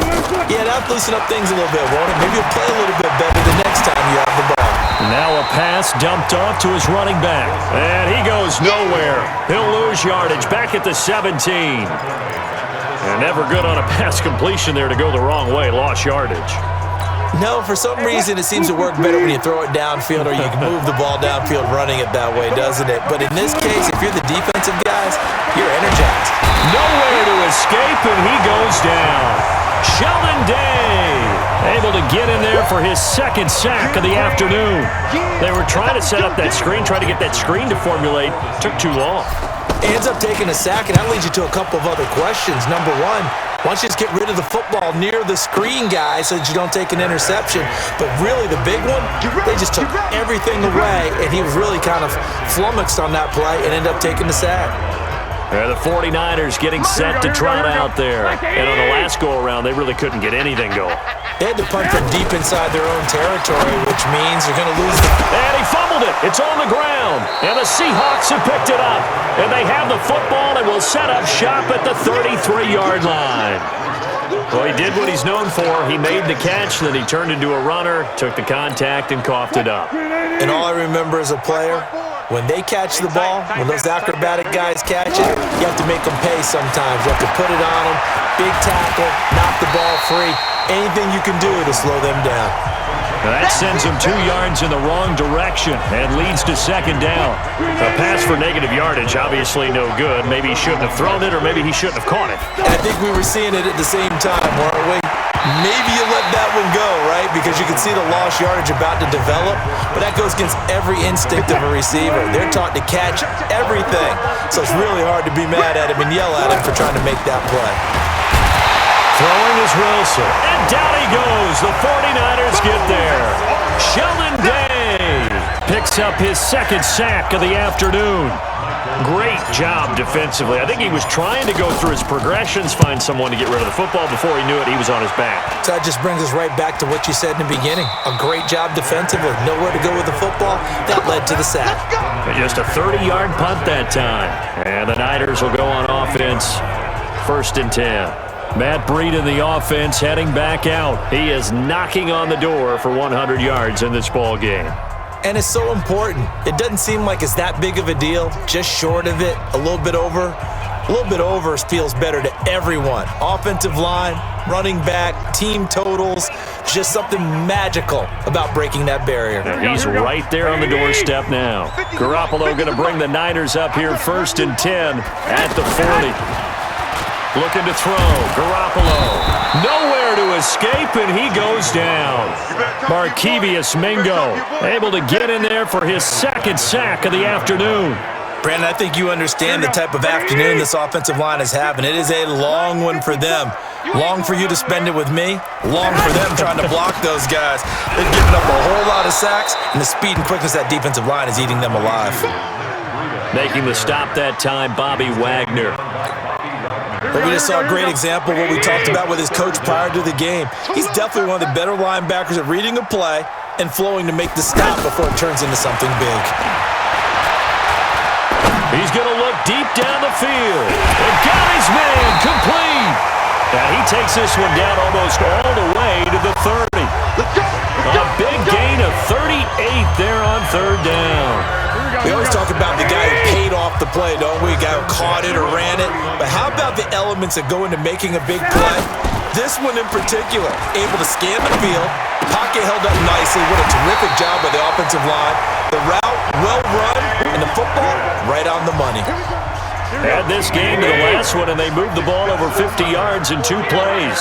Speaker 3: Yeah, that'll loosen up things a little bit, won't it? Maybe you'll play a little bit better the next time you have the ball.
Speaker 2: Now a pass dumped off to his running back. And he goes nowhere. He'll lose yardage back at the 17. And never good on a pass completion there to go the wrong way. Lost yardage.
Speaker 3: No, for some reason it seems to work better when you throw it downfield or you can move the ball downfield running it that way, doesn't it? But in this case, if you're the defensive guys, you're energized.
Speaker 2: Nowhere to escape, and he goes down. Sheldon Day able to get in there for his 2nd sack of the afternoon. They were trying to set up that screen, trying to get that screen to formulate. Took too long.
Speaker 3: Ends up taking a sack, and that leads you to a couple of other questions. Number one, why don't you just get rid of the football near the screen guy so that you don't take an interception? But really, the big one, they just took everything away, and he was really kind of flummoxed on that play and ended up taking the sack.
Speaker 2: The 49ers getting set to trot out there. And on the last go-around, they really couldn't get anything going.
Speaker 3: They had to punt from deep inside their own territory, which means they're going to lose the...
Speaker 2: And he fumbled it. It's on the ground. And the Seahawks have picked it up. And they have the football and will set up shop at the 33-yard line. Well, he did what he's known for. He made the catch, then he turned into a runner, took the contact, and coughed it up.
Speaker 3: And all I remember as a player, when they catch the ball, when those acrobatic guys catch it, you have to make them pay sometimes. You have to put it on them, big tackle, knock the ball free. Anything you can do to slow them down.
Speaker 2: That sends him 2 yards in the wrong direction and leads to 2nd down. A pass for negative yardage, obviously no good. Maybe he shouldn't have thrown it, or maybe he shouldn't have caught it.
Speaker 3: And I think we were seeing it at the same time, weren't we? Maybe you let that one go, right? Because you can see the lost yardage about to develop, but that goes against every instinct of a receiver. They're taught to catch everything, so it's really hard to be mad at him and yell at him for trying to make that play.
Speaker 2: Throwing is Wilson, and down he goes. The 49ers get there. Sheldon Day picks up his 2nd sack of the afternoon. Great job defensively. I think he was trying to go through his progressions, find someone to get rid of the football. Before he knew it, he was on his back.
Speaker 3: So that just brings us right back to what you said in the beginning. A great job defensively. Nowhere to go with the football. That led to the sack.
Speaker 2: And just a 30-yard punt that time. And the Niners will go on offense. 1st and 10. Matt Breida, the offense, heading back out. He is knocking on the door for 100 yards in this ball game.
Speaker 3: And it's so important. It doesn't seem like it's that big of a deal. Just short of it, a little bit over. A little bit over feels better to everyone. Offensive line, running back, team totals, just something magical about breaking that barrier.
Speaker 2: And he's right there on the doorstep now. Garoppolo going to bring the Niners up here 1st and 10 at the 40. Looking to throw. Garoppolo. Nowhere to escape, and he goes down. Markevious Mingo able to get in there for his 2nd sack of the afternoon.
Speaker 3: Brandon, I think you understand the type of afternoon this offensive line is having. It is a long one for them. Long for you to spend it with me. Long for them trying to block those guys. They've given up a whole lot of sacks, and the speed and quickness of that defensive line is eating them alive.
Speaker 2: Making the stop that time, Bobby Wagner.
Speaker 3: But we just saw a great example of what we talked about with his coach prior to the game. He's definitely one of the better linebackers at reading a play and flowing to make the stop before it turns into something big.
Speaker 2: He's going to look deep down the field. And got his man complete. Now he takes this one down almost all the way to the 30. A big gain of 38 there on 3rd down.
Speaker 3: We always talk about the guy who paid off the play, don't we? A guy who caught it or ran it. But how about the elements that go into making a big play? This one in particular, able to scan the field, pocket held up nicely. What a terrific job by the offensive line. The route, well run, and the football, right on the money.
Speaker 2: Add this game to the last one, and they moved the ball over 50 yards in 2 plays.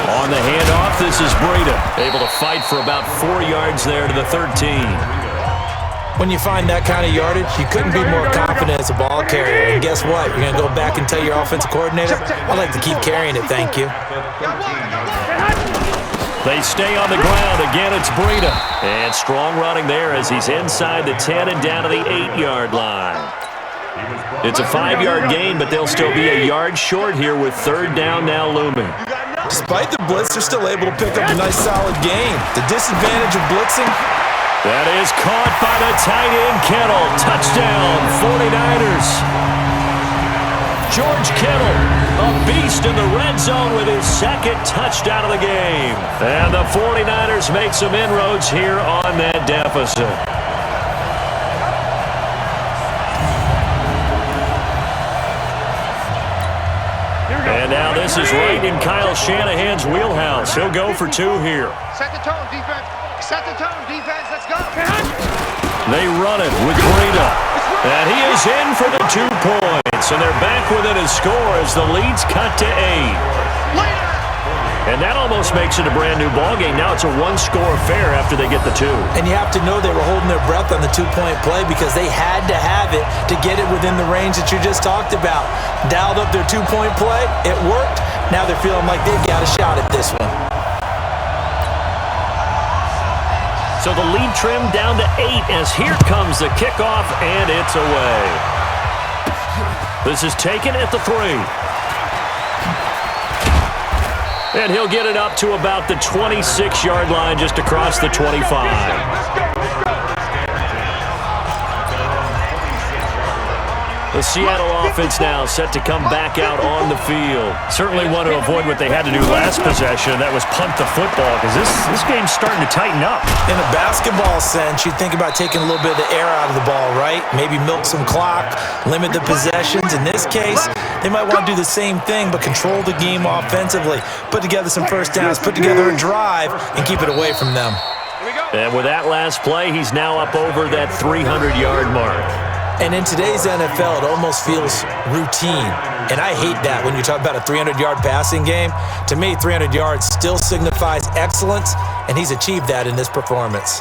Speaker 2: On the handoff, this is Breida, able to fight for about 4 yards there to the 13.
Speaker 3: When you find that kind of yardage, you couldn't be more confident as a ball carrier. And guess what? You're going to go back and tell your offensive coordinator, I'd like to keep carrying it, thank you.
Speaker 2: They stay on the ground. Again, it's Breida. And strong running there as he's inside the 10 and down to the 8-yard line. It's a 5-yard gain, but they'll still be a yard short here with 3rd down now looming.
Speaker 3: Despite the blitz, they're still able to pick up a nice solid gain. The disadvantage of blitzing,
Speaker 2: that is caught by the tight end, Kittle. Touchdown, 49ers. George Kittle, a beast in the red zone with his 2nd touchdown of the game. And the 49ers make some inroads here on that deficit. And now this is right in Kyle Shanahan's wheelhouse. He'll go for 2 here.
Speaker 6: Set the tone, defense. Set the tone, defense. Let's go.
Speaker 2: They run it with Breida. And he is in for the 2 points. And they're back within a score as the lead's cut to 8. And that almost makes it a brand new ballgame. Now it's a 1-score affair after they get the 2.
Speaker 3: and you have to know they were holding their breath on the 2-point play because they had to have it to get it within the range that you just talked about. Dialed up their 2-point play. It worked. Now they're feeling like they've got a shot at this one.
Speaker 2: So the lead trimmed down to 8 as here comes the kickoff, and it's away. This is taken at the 3. And he'll get it up to about the 26-yard line just across the 25. The Seattle offense now set to come back out on the field. Certainly want to avoid what they had to do last possession. That was punt the football because this game's starting to tighten up.
Speaker 3: In a basketball sense, you'd think about taking a little bit of the air out of the ball, right? Maybe milk some clock, limit the possessions. In this case, they might want to do the same thing but control the game offensively. Put together some first downs, put together a drive, and keep it away from them.
Speaker 2: And with that last play, he's now up over that 300-yard mark.
Speaker 3: And in today's NFL, it almost feels routine. And I hate that when you talk about a 300-yard passing game. To me, 300 yards still signifies excellence, and he's achieved that in this performance.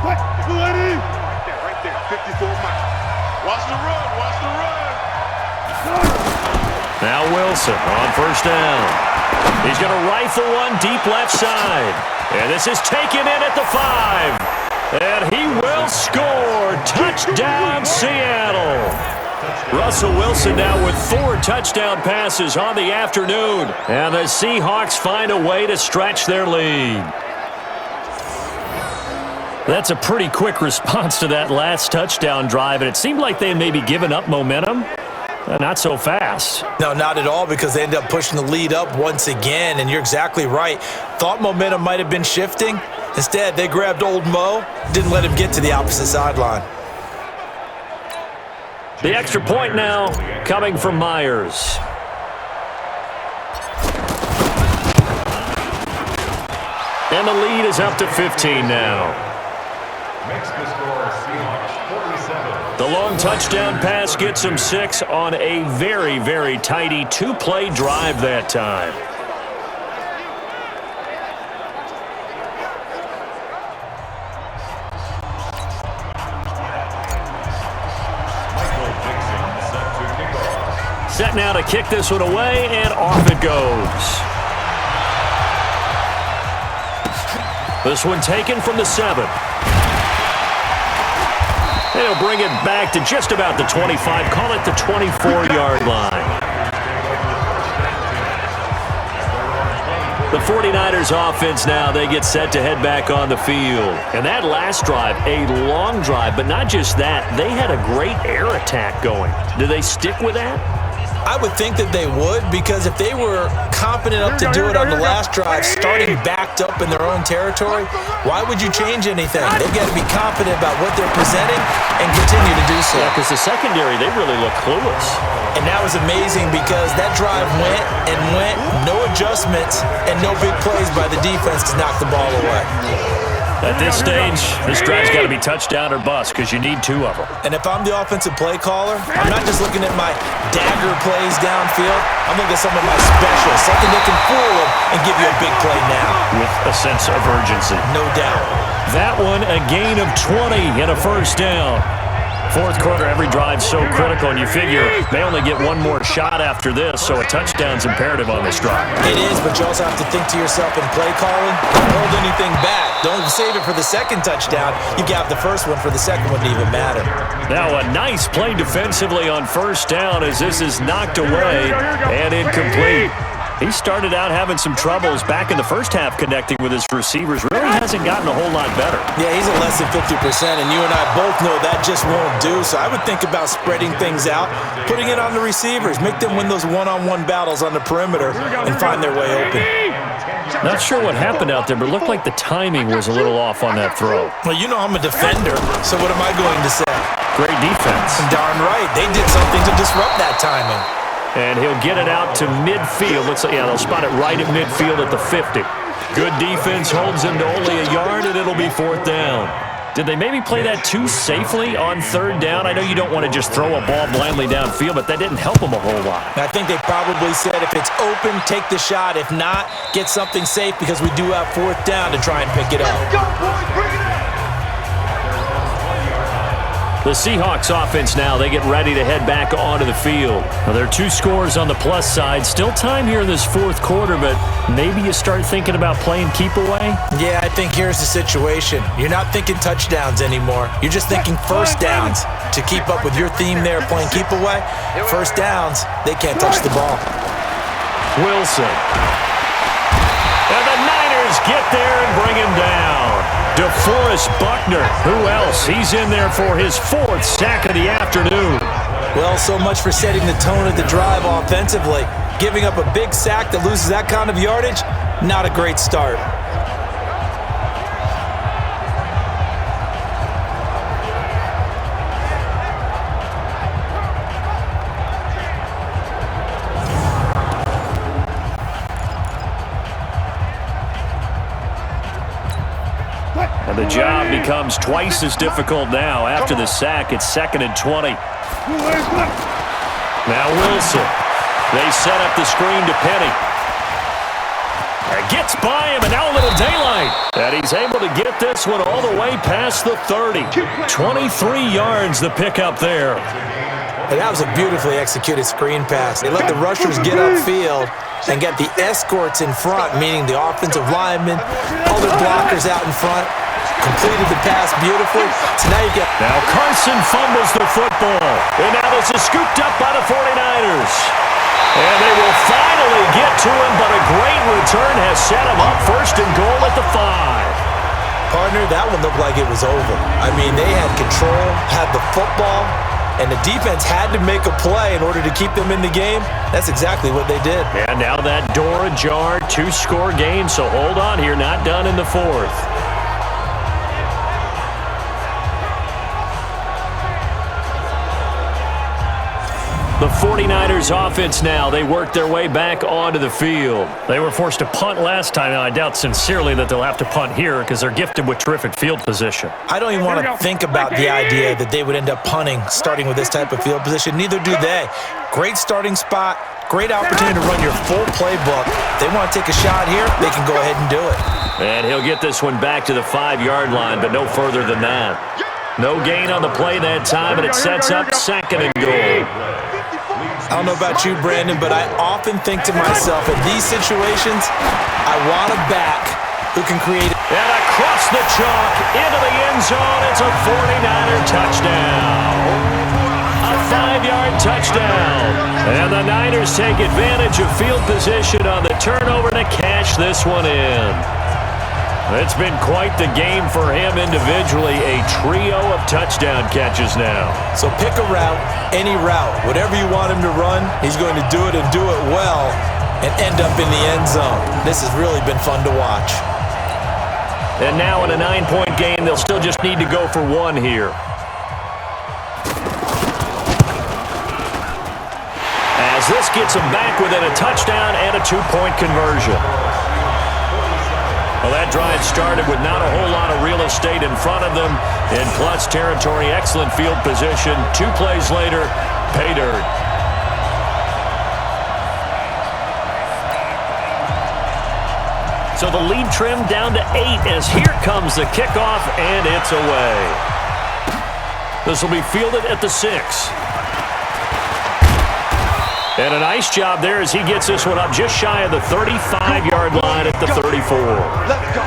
Speaker 5: Right there, 54 Mike. Watch the run, watch the run.
Speaker 2: Now Wilson on first down. He's going to rifle one deep left side. And this is taken in at the 5. And he will score. Touchdown, Seattle. Russell Wilson now with 4 touchdown passes on the afternoon. And the Seahawks find a way to stretch their lead. That's a pretty quick response to that last touchdown drive. And it seemed like they had maybe given up momentum. Not so fast.
Speaker 3: No, not at all, because they ended up pushing the lead up once again, and you're exactly right. Thought momentum might have been shifting. Instead, they grabbed old Mo, didn't let him get to the opposite sideline.
Speaker 2: The extra point now coming from Myers. And the lead is up to 15 now.
Speaker 7: Makes the score Seahawks 47.
Speaker 2: The long touchdown pass gets him 6 on a very, very tidy two-play drive that time. Set now to kick this one away, and off it goes. This one taken from the 7. They'll bring it back to just about the 25. Call it the 24-yard line. The 49ers offense now, they get set to head back on the field. And that last drive, a long drive, but not just that. They had a great air attack going. Do they stick with that?
Speaker 3: I would think that they would, because if they were confident enough to do it on the last drive, starting backed up in their own territory, why would you change anything? They've got to be confident about what they're presenting and continue to do so.
Speaker 2: Yeah, because the secondary, they really look clueless.
Speaker 3: And that was amazing, because that drive went and went, no adjustments, and no big plays by the defense to knock the ball away.
Speaker 2: At this stage, this drive's got to be touchdown or bust, because you need 2 of them.
Speaker 3: And if I'm the offensive play caller, I'm not just looking at my dagger plays downfield. I'm looking at some of my specials, something that can fool them and give you a big play now.
Speaker 2: With a sense of urgency.
Speaker 3: No doubt.
Speaker 2: That one, a gain of 20 and a first down. Fourth quarter, every drive so critical, and you figure they only get one more shot after this, so a touchdown's imperative on this drive.
Speaker 3: It is, but you also have to think to yourself in play calling, don't hold anything back. Don't save it for the second touchdown. You got the first one for the second one to even matter.
Speaker 2: Now a nice play defensively on first down as this is knocked away and incomplete. He started out having some troubles back in the first half connecting with his receivers. Really hasn't gotten a whole lot better.
Speaker 3: Yeah, he's at less than 50%, and you and I both know that just won't do. So I would think about spreading things out, putting it on the receivers, make them win those one-on-one battles on the perimeter and find their way open.
Speaker 2: Not sure what happened out there, but it looked like the timing was a little off on that throw.
Speaker 3: Well, you know I'm a defender, so what am I going to say?
Speaker 2: Great defense.
Speaker 3: Darn right. They did something to disrupt that timing.
Speaker 2: And he'll get it out to midfield. Looks like, yeah, they'll spot it right at midfield at the 50. Good defense holds him to only a yard, and it'll be fourth down. Did they maybe play that too safely on third down? I know you don't want to just throw a ball blindly downfield, but that didn't help them a whole lot.
Speaker 3: I think they probably said if it's open, take the shot. If not, get something safe, because we do have fourth down to try and pick it up.
Speaker 6: Let's go, boys. Bring it in.
Speaker 2: The Seahawks offense now, they get ready to head back onto the field. Now, there are 2 scores on the plus side. Still time here in this fourth quarter, but maybe you start thinking about playing keep away?
Speaker 3: Yeah, I think here's the situation. You're not thinking touchdowns anymore. You're just thinking first downs. To keep up with your theme there, playing keep away, first downs, they can't touch the ball.
Speaker 2: Wilson. And the Niners get there and bring him down. DeForest Buckner, who else? He's in there for his 4th sack of the afternoon.
Speaker 3: Well, so much for setting the tone of the drive offensively. Giving up a big sack that loses that kind of yardage, not a great start.
Speaker 2: And the job becomes twice as difficult now. After the sack, it's 2nd and 20. Now Wilson. They set up the screen to Penny. Gets by him, and now a little daylight. And he's able to get this one all the way past the 30. 23 yards the pickup there.
Speaker 3: And that was a beautifully executed screen pass. They let the rushers get upfield and get the escorts in front, meaning the offensive linemen, other blockers out in front. Completed the pass beautifully. So now you get...
Speaker 2: Now Carson fumbles the football. And now this is scooped up by the 49ers. And they will finally get to him, but a great return has set him up 1st and goal at the 5.
Speaker 3: Partner, that one looked like it was over. I mean, they had control, had the football, and the defense had to make a play in order to keep them in the game. That's exactly what they did.
Speaker 2: And now that door ajar, 2-score game, so hold on here, not done in the fourth. The 49ers offense now, they work their way back onto the field.
Speaker 8: They were forced to punt last time, and I doubt sincerely that they'll have to punt here because they're gifted with terrific field position.
Speaker 3: I don't even want to think about the idea that they would end up punting starting with this type of field position. Neither do they. Great starting spot, great opportunity to run your full playbook. If they want to take a shot here, they can go ahead and do it.
Speaker 2: And he'll get this one back to the 5-yard line, but no further than that. No gain on the play that time, and it sets up 2nd and goal.
Speaker 3: I don't know about you, Brandon, but I often think to myself, in these situations, I want a back who can create it.
Speaker 2: And across the chalk, into the end zone, it's a 49er touchdown. A 5-yard touchdown. And the Niners take advantage of field position on the turnover to cash this one in. It's been quite the game for him individually. A trio of touchdown catches now.
Speaker 3: So pick a route, any route. Whatever you want him to run, he's going to do it and do it well and end up in the end zone. This has really been fun to watch.
Speaker 2: And now in a 9-point game, they'll still just need to go for 1 here. As this gets them back within a touchdown and a 2-point conversion. Well, that drive started with not a whole lot of real estate in front of them. In plus territory, excellent field position. 2 plays later, pay dirt. So the lead trimmed down to 8 as here comes the kickoff, and it's away. This will be fielded at the 6. And a nice job there as he gets this one up just shy of the 35-yard line at the 34.
Speaker 6: Let's go.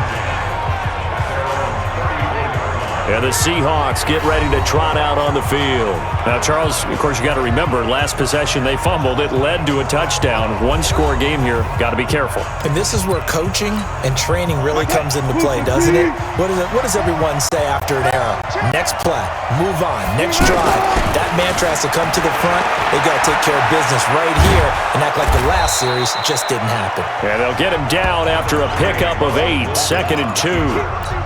Speaker 2: And the Seahawks get ready to trot out on the field.
Speaker 8: Now, Charles, of course, you got to remember, last possession they fumbled. It led to a touchdown. 1-score game here. Got to be careful.
Speaker 3: And this is where coaching and training really comes into play, doesn't it? What does everyone say after an error? Next play, move on, next drive. That mantra has to come to the front. They got to take care of business right here and act like the last series just didn't happen.
Speaker 2: And they'll get him down after a pickup of 8, 2nd and 2.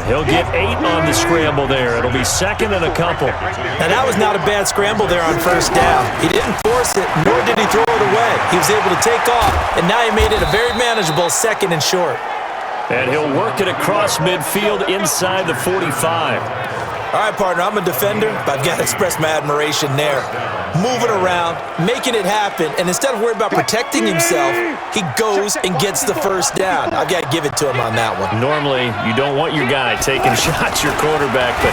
Speaker 2: He'll get 8 on the scramble there. It'll be 2nd and a couple.
Speaker 3: Now, that was not a bad scramble there on 1st down. He didn't force it, nor did he throw it away. He was able to take off, and now he made it a very manageable 2nd and short.
Speaker 2: And he'll work it across midfield inside the 45.
Speaker 3: All right, partner, I'm a defender, but I've got to express my admiration there. Moving around, making it happen, and instead of worrying about protecting himself, he goes and gets the 1st down. I've got to give it to him on that one.
Speaker 2: Normally, you don't want your guy taking shots, your quarterback, but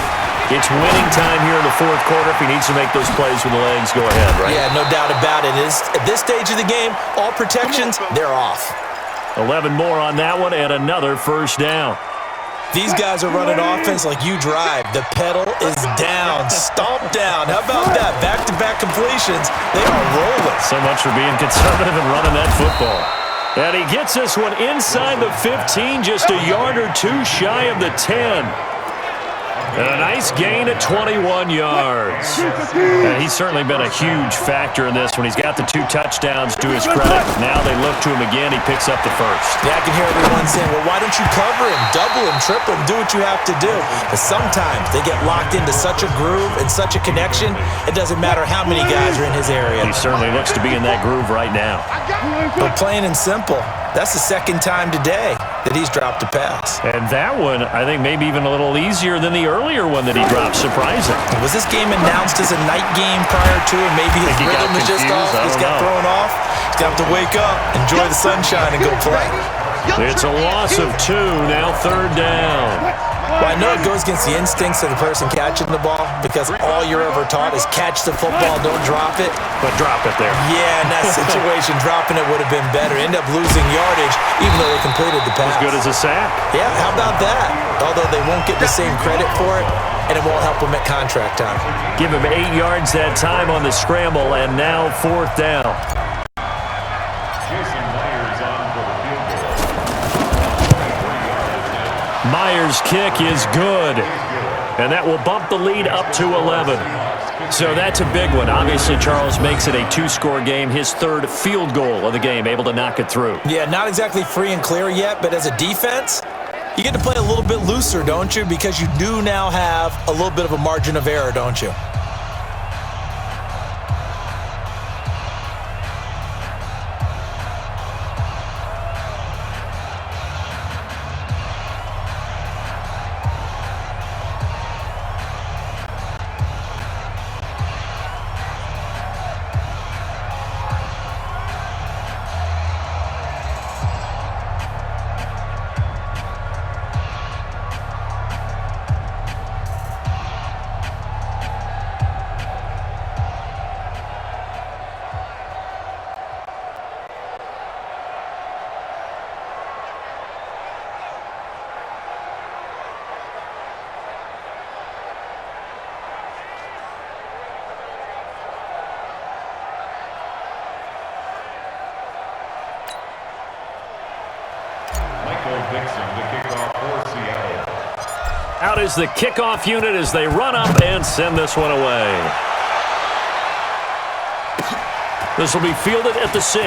Speaker 2: it's winning time here in the 4th quarter. If he needs to make those plays with the legs, go ahead, right?
Speaker 3: Yeah, no doubt about it. At this stage of the game, all protections, they're off.
Speaker 2: 11 more on that one and another 1st down.
Speaker 3: These guys are running offense like you drive. The pedal is down, stomp down. How about that? Back-to-back completions. They are rolling.
Speaker 2: So much for being conservative and running that football. And he gets this one inside the 15, just a yard or 2 shy of the 10. And a nice gain at 21 yards. And he's certainly been a huge factor in this when he's got the 2 touchdowns to his credit. Now they look to him again. He picks up the 1st.
Speaker 3: Yeah, I can hear everyone saying, well, why don't you cover him, double him, triple him, do what you have to do. But sometimes they get locked into such a groove and such a connection, it doesn't matter how many guys are in his area.
Speaker 2: He certainly looks to be in that groove right now.
Speaker 3: But plain and simple, that's the 2nd time today that he's dropped a pass.
Speaker 2: And that one, I think, maybe even a little easier than the earlier one that he dropped. Surprising.
Speaker 3: Was this game announced as a night game prior to it? Maybe his rhythm is just off. He's got thrown off. He's got to wake up, enjoy the sunshine, and go play.
Speaker 2: It's a loss of 2, now 3rd down.
Speaker 3: Well, I know it goes against the instincts of the person catching the ball because all you're ever taught is catch the football, don't drop it.
Speaker 2: But drop it there.
Speaker 3: Yeah, in that situation, dropping it would have been better. End up losing yardage even though they completed the pass.
Speaker 2: As good as a sack.
Speaker 3: Yeah, how about that? Although they won't get the same credit for it, and it won't help them at contract time.
Speaker 2: Give him 8 yards that time on the scramble, and now 4th down. Myers' kick is good, and that will bump the lead up to 11.
Speaker 8: So that's a big one. Obviously, Charles makes it a 2-score game. His 3rd field goal of the game, able to knock it through.
Speaker 3: Yeah, not exactly free and clear yet, but as a defense, you get to play a little bit looser, don't you? Because you do now have a little bit of a margin of error, don't you?
Speaker 8: Out is the kickoff unit as they run up and send this one away. This will be fielded at the 6.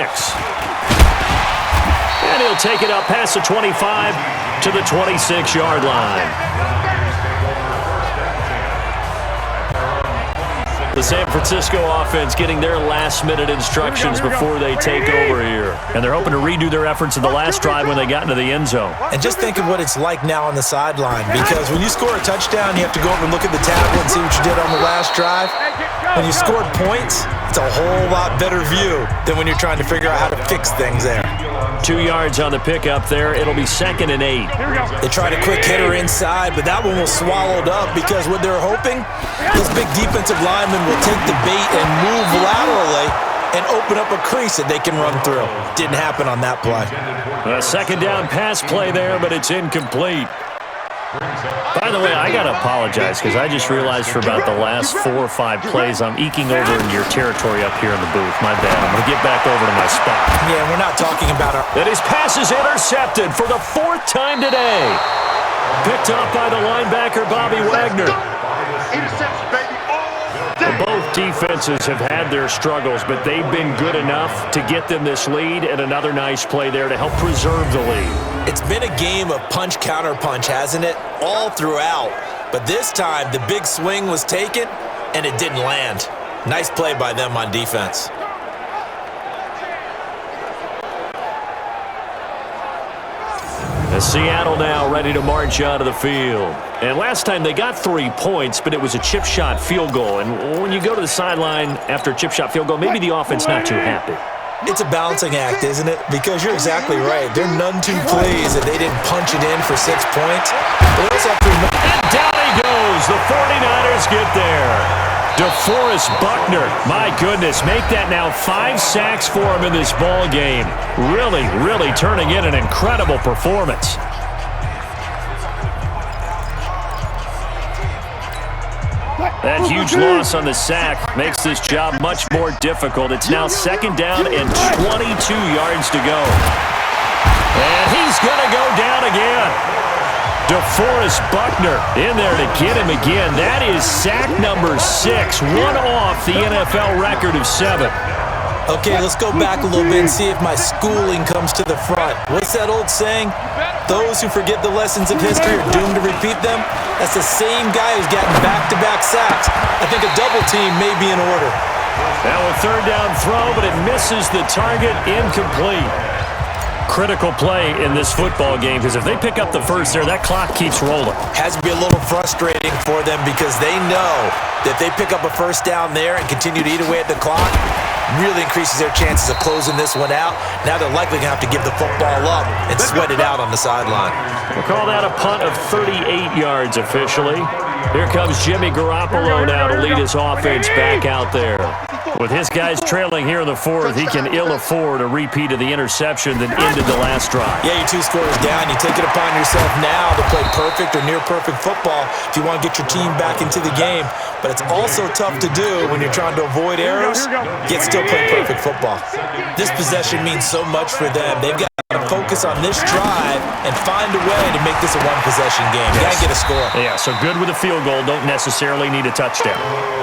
Speaker 8: And he'll take it up past the 25 to the 26-yard line. The San Francisco offense getting their last-minute instructions before they take over here. And they're hoping to redo their efforts in the last drive when they got into the end zone.
Speaker 3: And just think of what it's like now on the sideline, because when you score a touchdown, you have to go over and look at the tablet and see what you did on the last drive. When you scored points, it's a whole lot better view than when you're trying to figure out how to fix things there.
Speaker 8: 2 yards on the pickup there. It'll be 2nd and 8.
Speaker 3: They tried a quick hitter inside, but that one was swallowed up because what they're hoping, those big defensive linemen will take the bait and move laterally and open up a crease that they can run through. Didn't happen on that play.
Speaker 8: A 2nd down pass play there, but it's incomplete. By the way, I got to apologize because I just realized for about the last 4 or 5 plays I'm eking over into your territory up here in the booth. My bad. I'm going to get back over to my spot.
Speaker 3: Yeah, we're not talking about our...
Speaker 8: And his pass is intercepted for the 4th time today. Picked up by the linebacker, Bobby Wagner.
Speaker 5: Interception, baby.
Speaker 8: Both defenses have had their struggles, but they've been good enough to get them this lead, and another nice play there to help preserve the lead.
Speaker 3: It's been a game of punch-counter-punch, hasn't it? All throughout. But this time, the big swing was taken, and it didn't land. Nice play by them on defense.
Speaker 8: Seattle now ready to march out of the field. And last time they got 3 points, but it was a chip shot field goal. And when you go to the sideline after a chip shot field goal, maybe the offense not too happy.
Speaker 3: It's a balancing act, isn't it? Because you're exactly right. They're none too pleased that they didn't punch it in for 6 points. But also have to remember...
Speaker 8: And down he goes. The 49ers get there. DeForest Buckner, my goodness, make that now 5 sacks for him in this ball game. Really, really turning in an incredible performance. That huge loss on the sack makes this job much more difficult. It's now 2nd down and 22 yards to go. And he's going to go down again. DeForest Buckner in there to get him again. That is sack number 6, one off the NFL record of 7.
Speaker 3: Okay, let's go back a little bit and see if my schooling comes to the front. What's that old saying? Those who forget the lessons of history are doomed to repeat them. That's the same guy who's gotten back-to-back sacks. I think a double team may be in order.
Speaker 8: Now a 3rd down throw, but it misses the target, incomplete. Critical play in this football game because if they pick up the first there, that clock keeps rolling.
Speaker 3: Has to be a little frustrating for them because they know that if they pick up a 1st down there and continue to eat away at the clock, really increases their chances of closing this one out. Now they're likely going to have to give the football up and sweat it out on the sideline.
Speaker 8: We'll call that a punt of 38 yards officially. Here comes Jimmy Garoppolo now to lead his offense back out there. With his guys trailing here in the 4th, he can ill afford a repeat of the interception that ended the last drive.
Speaker 3: Yeah, you're 2 scores down. You take it upon yourself now to play perfect or near-perfect football if you want to get your team back into the game. But it's also tough to do when you're trying to avoid errors, yet still play perfect football. This possession means so much for them. They've got to focus focus on this drive and find a way to make this a one-possession game. You got to get a score.
Speaker 2: Yeah, so good with a field goal. Don't necessarily need a touchdown.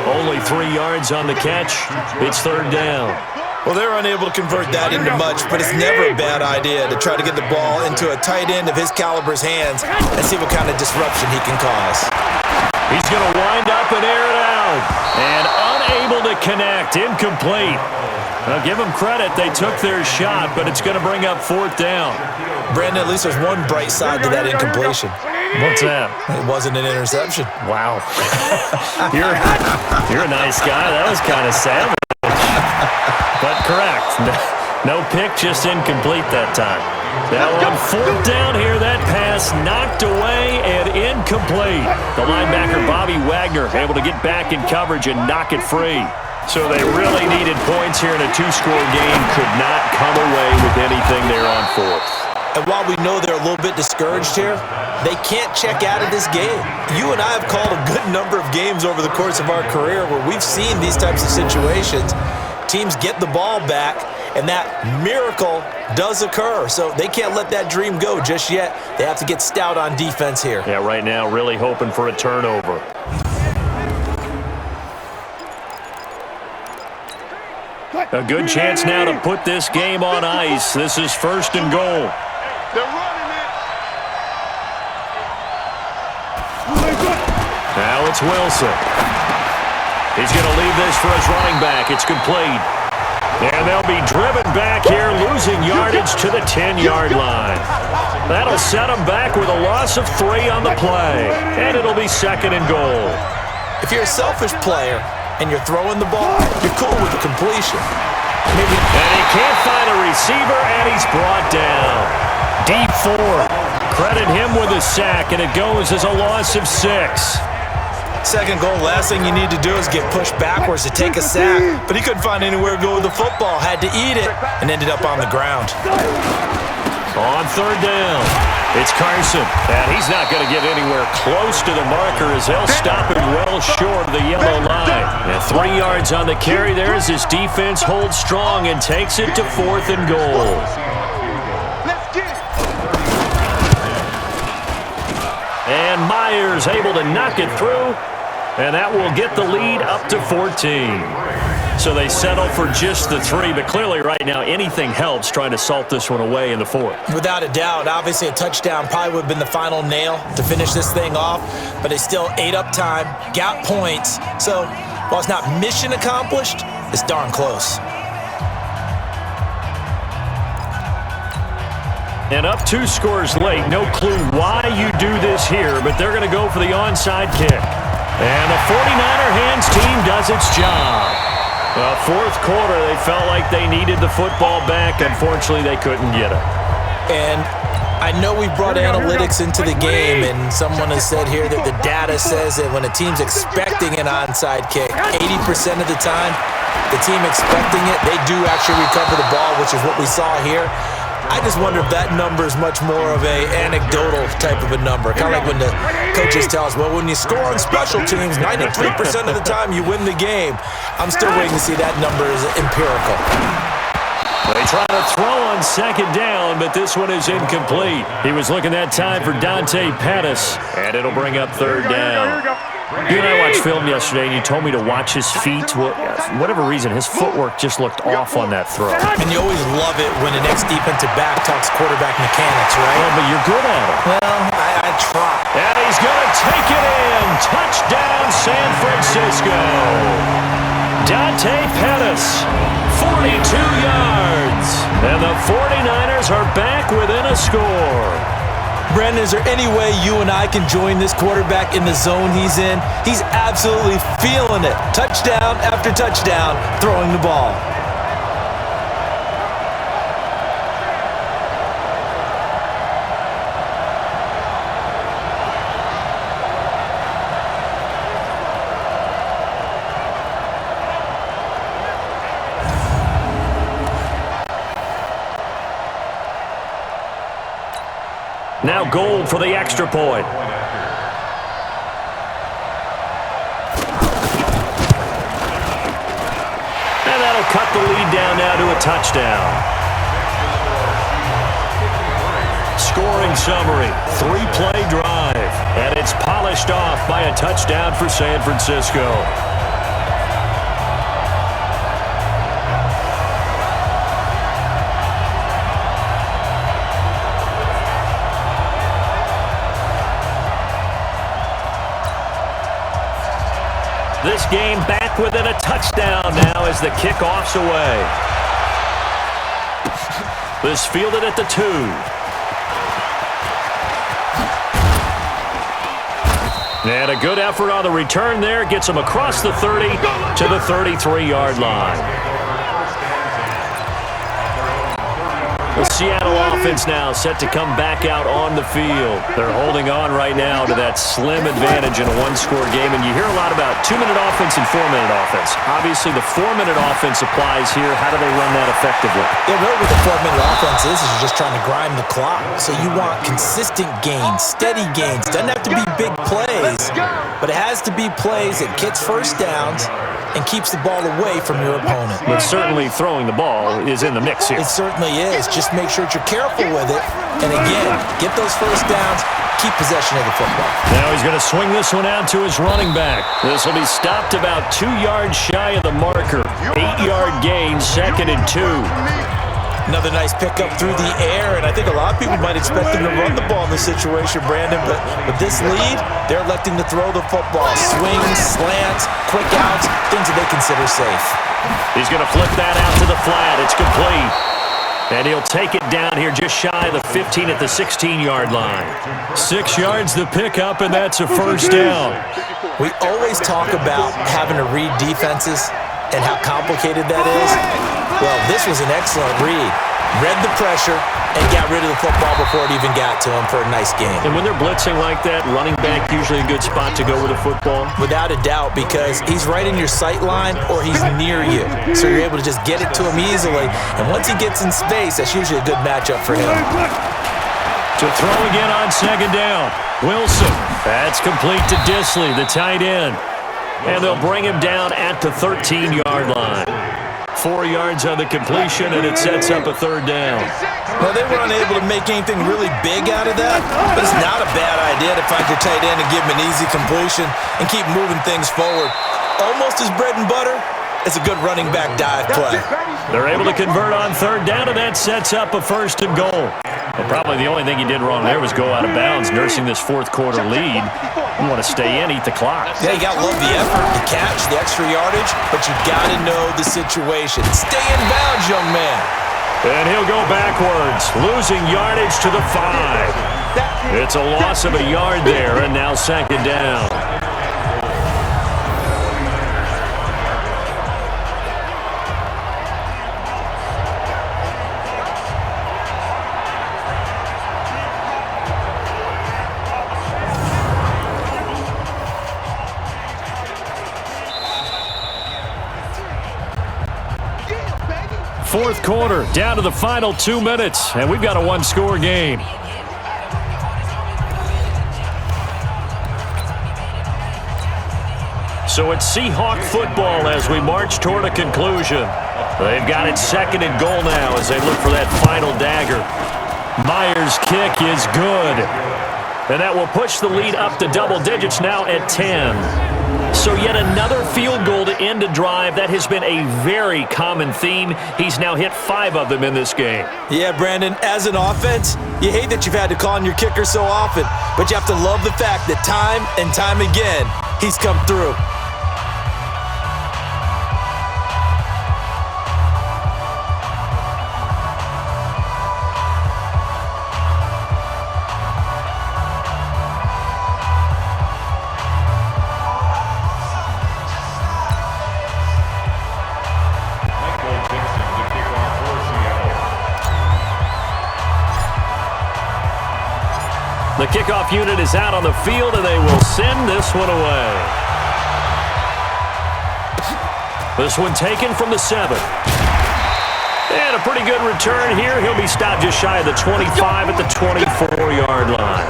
Speaker 2: Only 3 yards on the catch. It's third down.
Speaker 3: Well, they're unable to convert that into much, but it's never a bad idea to try to get the ball into a tight end of his caliber's hands and see what kind of disruption he can cause.
Speaker 2: He's going to wind up and air it out. And unable to connect. Incomplete. Now, give them credit. They took their shot, but it's going to bring up fourth down.
Speaker 3: Brandon, at least there's one bright side to that incompletion.
Speaker 2: What's that?
Speaker 3: It wasn't an interception.
Speaker 2: Wow. You're a nice guy. That was kind of savage. But correct. No pick, just incomplete that time. Now on fourth down here, that pass knocked away and incomplete. The linebacker, Bobby Wagner, able to get back in coverage and knock it free. So they really needed points here in a 2-score game. Could not come away with anything there on fourth.
Speaker 3: And while we know they're a little bit discouraged here, they can't check out of this game. You and I have called a good number of games over the course of our career where we've seen these types of situations. Teams get the ball back, and that miracle does occur. So they can't let that dream go just yet. They have to get stout on defense here.
Speaker 2: Yeah, right now really hoping for a turnover. A good chance now to put this game on ice. This is first and goal.
Speaker 5: They're running it.
Speaker 2: Now it's Wilson. He's going to leave this for his running back. It's complete. And they'll be driven back here, losing yardage to the 10-yard line. That'll set them back with a loss of 3 on the play. And it'll be second and goal.
Speaker 3: If you're a selfish player and you're throwing the ball, you're cool with the completion.
Speaker 2: And he can't find a receiver, and he's brought down. Deep 4. Credit him with a sack, and it goes as a loss of 6.
Speaker 3: Second goal, last thing you need to do is get pushed backwards to take a sack. But he couldn't find anywhere to go with the football, had to eat it, and ended up on the ground.
Speaker 2: On third down, it's Carson. And he's not going to get anywhere close to the marker as they'll stop him well short of the yellow line. And 3 yards on the carry there as his defense holds strong and takes it to fourth and goal. And Myers able to knock it through, and that will get the lead up to 14. So they settle for just the 3, but clearly right now anything helps trying to salt this one away in the fourth.
Speaker 3: Without a doubt, obviously a touchdown probably would have been the final nail to finish this thing off, but they still ate up time, got points. So while it's not mission accomplished, it's darn close.
Speaker 2: And up 2 scores late. No clue why you do this here, but they're going to go for the onside kick. And the 49er hands team does its job. Fourth quarter, they felt like they needed the football back. Unfortunately, they couldn't get it.
Speaker 3: And I know we brought analytics into the game, and someone has said here that the data says that when a team's expecting an onside kick, 80% of the time, the team expecting it, they do actually recover the ball, which is what we saw here. I just wonder if that number is much more of a anecdotal type of a number. Kind of like when the coaches tell us, well, when you score on special teams, 93% of the time you win the game. I'm still waiting to see that number is empirical.
Speaker 2: They try to throw on second down, but this one is incomplete. He was looking that time for Dante Pettis, and it'll bring up third down. You and I watched film yesterday, and you told me to watch his feet. Well, for whatever reason, his footwork just looked off on that throw.
Speaker 3: And you always love it when an ex-defensive back talks quarterback mechanics, right?
Speaker 2: Well, but you're good at it.
Speaker 3: Well, I try.
Speaker 2: And he's going to take it in. Touchdown, San Francisco. Dante Pettis, 42 yards. And the 49ers are back within a score.
Speaker 3: Brandon, is there any way you and I can join this quarterback in the zone he's in? He's absolutely feeling it. Touchdown after touchdown, throwing the ball.
Speaker 2: Now goal for the extra point. And that'll cut the lead down now to a touchdown. scoring summary. 3-play drive. And it's polished off by a touchdown for San Francisco. This game back within a touchdown now as the kickoff's away. This fielded at the 2. And a good effort on the return there. Gets him across the 30 to the 33-yard line. The Seattle offense now set to come back out on the field. They're holding on right now to that slim advantage in a one-score game. And you hear a lot about 2-minute offense and 4-minute offense. Obviously, the 4-minute offense applies here. How do they run that effectively?
Speaker 3: Yeah, really what the 4-minute offense is you're just trying to grind the clock. So you want consistent gains, steady gains. Doesn't have to be big plays, but it has to be plays that gets first downs and keeps the ball away from your opponent.
Speaker 2: But certainly throwing the ball is in the mix here.
Speaker 3: It certainly is. Just make sure that you're careful with it. And again, get those first downs, keep possession of the football.
Speaker 2: Now he's going to swing this one out to his running back. This will be stopped about 2 yards shy of the marker. 8-yard gain, 2nd and 2.
Speaker 3: Another nice pickup through the air, and I think a lot of people might expect them to run the ball in this situation, Brandon, but with this lead, they're electing to throw the football. Swings, slants, quick outs, things that they consider safe.
Speaker 2: He's going to flip that out to the flat. It's complete. And he'll take it down here just shy of the 15 at the 16-yard line. 6 yards the pickup, and that's a first down.
Speaker 3: We always talk about having to read defenses and how complicated that is. Well, this was an excellent read. Read the pressure and got rid of the football before it even got to him for a nice game.
Speaker 2: And when they're blitzing like that, running back usually a good spot to go with the football?
Speaker 3: Without a doubt, because he's right in your sight line or he's near you. So you're able to just get it to him easily. And once he gets in space, that's usually a good matchup for him.
Speaker 2: To throw again on 2nd down. Wilson. That's complete to Disley, the tight end. And they'll bring him down at the 13-yard line. 4 yards on the completion, and it sets up a 3rd down.
Speaker 3: Well, they were unable to make anything really big out of that, but it's not a bad idea to find your tight end and give him an easy completion and keep moving things forward. Almost as bread and butter as a good running back dive play.
Speaker 2: They're able to convert on 3rd down, and that sets up a 1st and goal. Well, probably the only thing he did wrong there was go out of bounds, nursing this 4th quarter lead. You want to stay in, eat the clock.
Speaker 3: Yeah, you got to love the effort, the catch, the extra yardage, but you got to know the situation. Stay in bounds, young man.
Speaker 2: And he'll go backwards, losing yardage to the 5. It's a loss of a yard there, and now 2nd down. Fourth quarter, down to the final 2 minutes, and we've got a one-score game. So it's Seahawk football as we march toward a conclusion. They've got it 2nd and goal now as they look for that final dagger. Myers' kick is good. And that will push the lead up to double digits now at 10. So yet another field goal to end a drive. That has been a very common theme. He's now hit 5 of them in this game.
Speaker 3: Yeah, Brandon, as an offense, you hate that you've had to call on your kicker so often, but you have to love the fact that time and time again, he's come through.
Speaker 2: The kickoff unit is out on the field, and they will send this one away. This one taken from the 7. And a pretty good return here. He'll be stopped just shy of the 25 at the 24-yard line.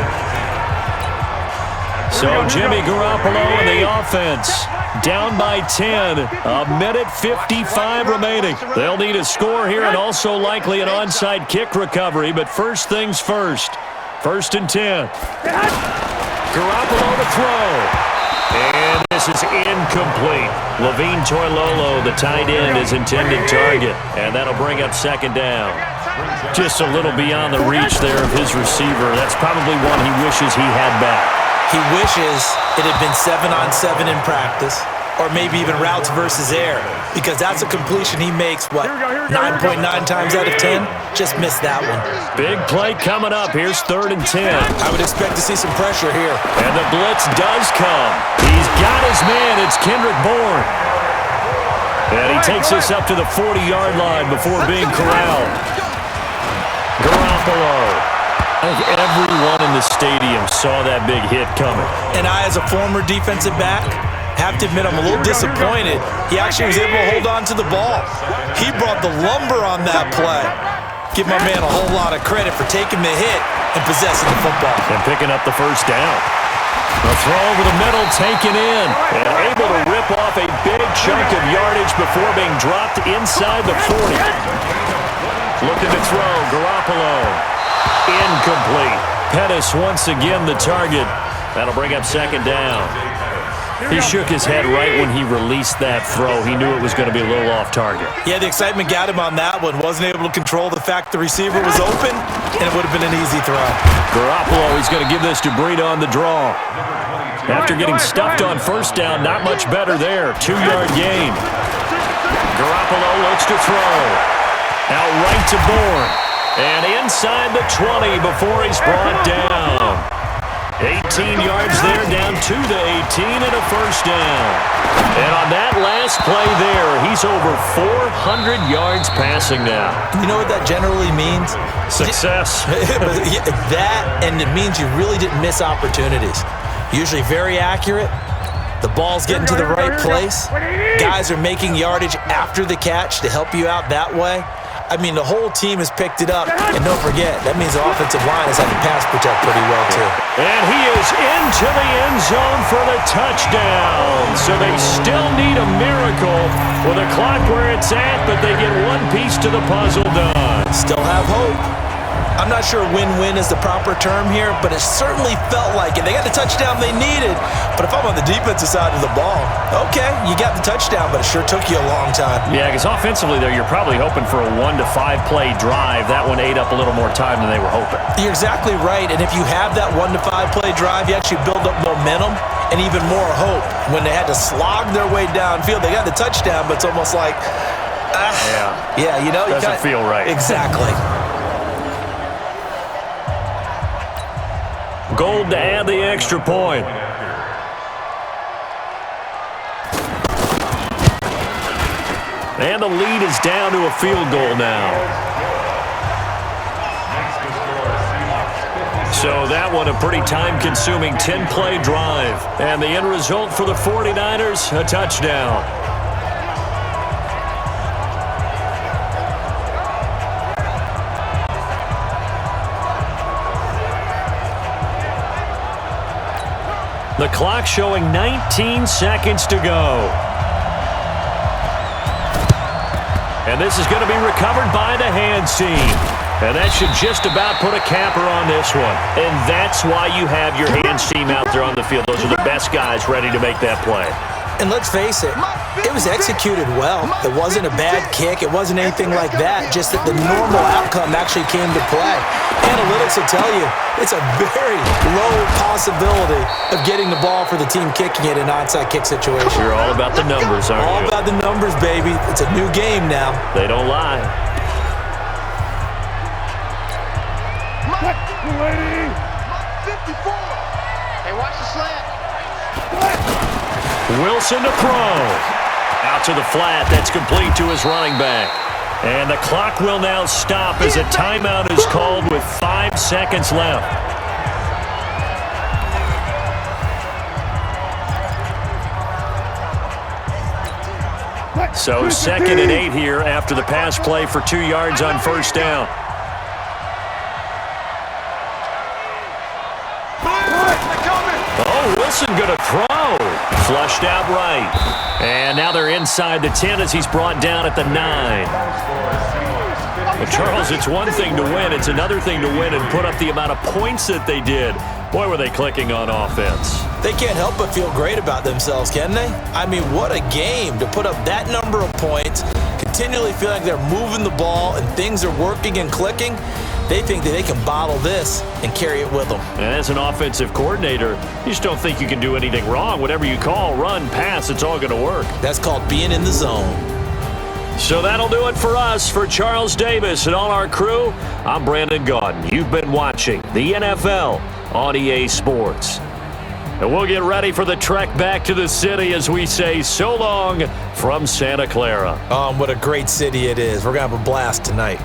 Speaker 2: So Jimmy Garoppolo and the offense down by 10. A minute 55 remaining. They'll need a score here and also likely an onside kick recovery, but first things first. First and 10. Garoppolo to throw. And this is incomplete. Levine Toilolo, the tight end, is intended target. And that'll bring up second down. Just a little beyond the reach there of his receiver. That's probably one he wishes he had back.
Speaker 3: He wishes it had been 7-on-7 in practice, or maybe even routes versus air, because that's a completion he makes, 9.9 times out of 10? Just missed that one.
Speaker 2: Big play coming up. Here's 3rd and 10.
Speaker 3: I would expect to see some pressure here.
Speaker 2: And the blitz does come. He's got his man. It's Kendrick Bourne. And he takes us up to the 40-yard line before being corralled. Garoppolo. I think everyone in the stadium saw that big hit coming.
Speaker 3: And I, as a former defensive back, have to admit I'm a little disappointed. He actually was able to hold on to the ball. He brought the lumber on that play. Give my man a whole lot of credit for taking the hit and possessing the football.
Speaker 2: And picking up the first down. A throw over the middle, taken in. And able to rip off a big chunk of yardage before being dropped inside the 40. Looking to throw, Garoppolo. Incomplete. Pettis once again the target. That'll bring up second down. He shook his head right when he released that throw. He knew it was going to be a little off target.
Speaker 3: Yeah, the excitement got him on that one. Wasn't able to control the fact the receiver was open, and it would have been an easy throw.
Speaker 2: Garoppolo, he's going to give this to Breida on the draw. After getting stuffed on first down, not much better there. 2-yard gain. Garoppolo looks to throw. Out right to Bourne. And inside the 20 before he's brought down. 18 yards there, down to the 18 and a first down. And on that last play there, he's over 400 yards passing now.
Speaker 3: You know what that generally means?
Speaker 2: Success.
Speaker 3: That, and it means you really didn't miss opportunities. Usually very accurate. The ball's getting to the right place. Guys are making yardage after the catch to help you out that way. I mean, the whole team has picked it up. And don't forget, that means the offensive line has had to pass protect pretty well, too.
Speaker 2: And he is into the end zone for the touchdown. So they still need a miracle with a clock where it's at, but they get one piece to the puzzle done.
Speaker 3: Still have hope. I'm not sure win-win is the proper term here, but it certainly felt like it. They got the touchdown they needed, but if I'm on the defensive side of the ball, okay, you got the touchdown, but it sure took you a long time.
Speaker 2: Yeah, because offensively there, you're probably hoping for a 1 to 5 play drive. That one ate up a little more time than they were hoping.
Speaker 3: You're exactly right, and if you have that 1 to 5 play drive, you actually build up momentum and even more hope. When they had to slog their way downfield, they got the touchdown, but it's almost like, yeah, you know,
Speaker 2: doesn't feel right.
Speaker 3: Exactly.
Speaker 2: Gold to add the extra point. And the lead is down to a field goal now. So that one a pretty time-consuming 10-play drive. And the end result for the 49ers, a touchdown. The clock showing 19 seconds to go. And this is going to be recovered by the hands team. And that should just about put a capper on this one. And that's why you have your hands team out there on the field. Those are the best guys ready to make that play.
Speaker 3: And let's face it, it was executed well. It wasn't a bad kick. It wasn't anything like that. Just that the normal outcome actually came to play. Analytics will tell you it's a very low possibility of getting the ball for the team kicking it in an onside kick situation.
Speaker 2: You're all about the numbers, aren't you?
Speaker 3: All about the numbers, baby. It's a new game now.
Speaker 2: They don't lie.
Speaker 6: Lady. 54. Hey, watch the slant.
Speaker 2: Wilson to throw. Out to the flat. That's complete to his running back. And the clock will now stop as a timeout is called with 5 seconds left. So 2nd and 8 here after the pass play for 2 yards on first down. Oh, Wilson going to throw. Flushed out right. And now they're inside the 10 as he's brought down at the 9. Well, Charles, it's one thing to win. It's another thing to win and put up the amount of points that they did. Boy, were they clicking on offense.
Speaker 3: They can't help but feel great about themselves, can they? I mean, what a game to put up that number of points, continually feel like they're moving the ball and things are working and clicking. They think that they can bottle this and carry it with them.
Speaker 2: And as an offensive coordinator, you just don't think you can do anything wrong. Whatever you call, run, pass, it's all going to work.
Speaker 3: That's called being in the zone.
Speaker 2: So that'll do it for us. For Charles Davis and all our crew, I'm Brandon Gaudin. You've been watching the NFL on EA Sports. And we'll get ready for the trek back to the city as we say so long from Santa Clara.
Speaker 3: What a great city it is. We're going to have a blast tonight.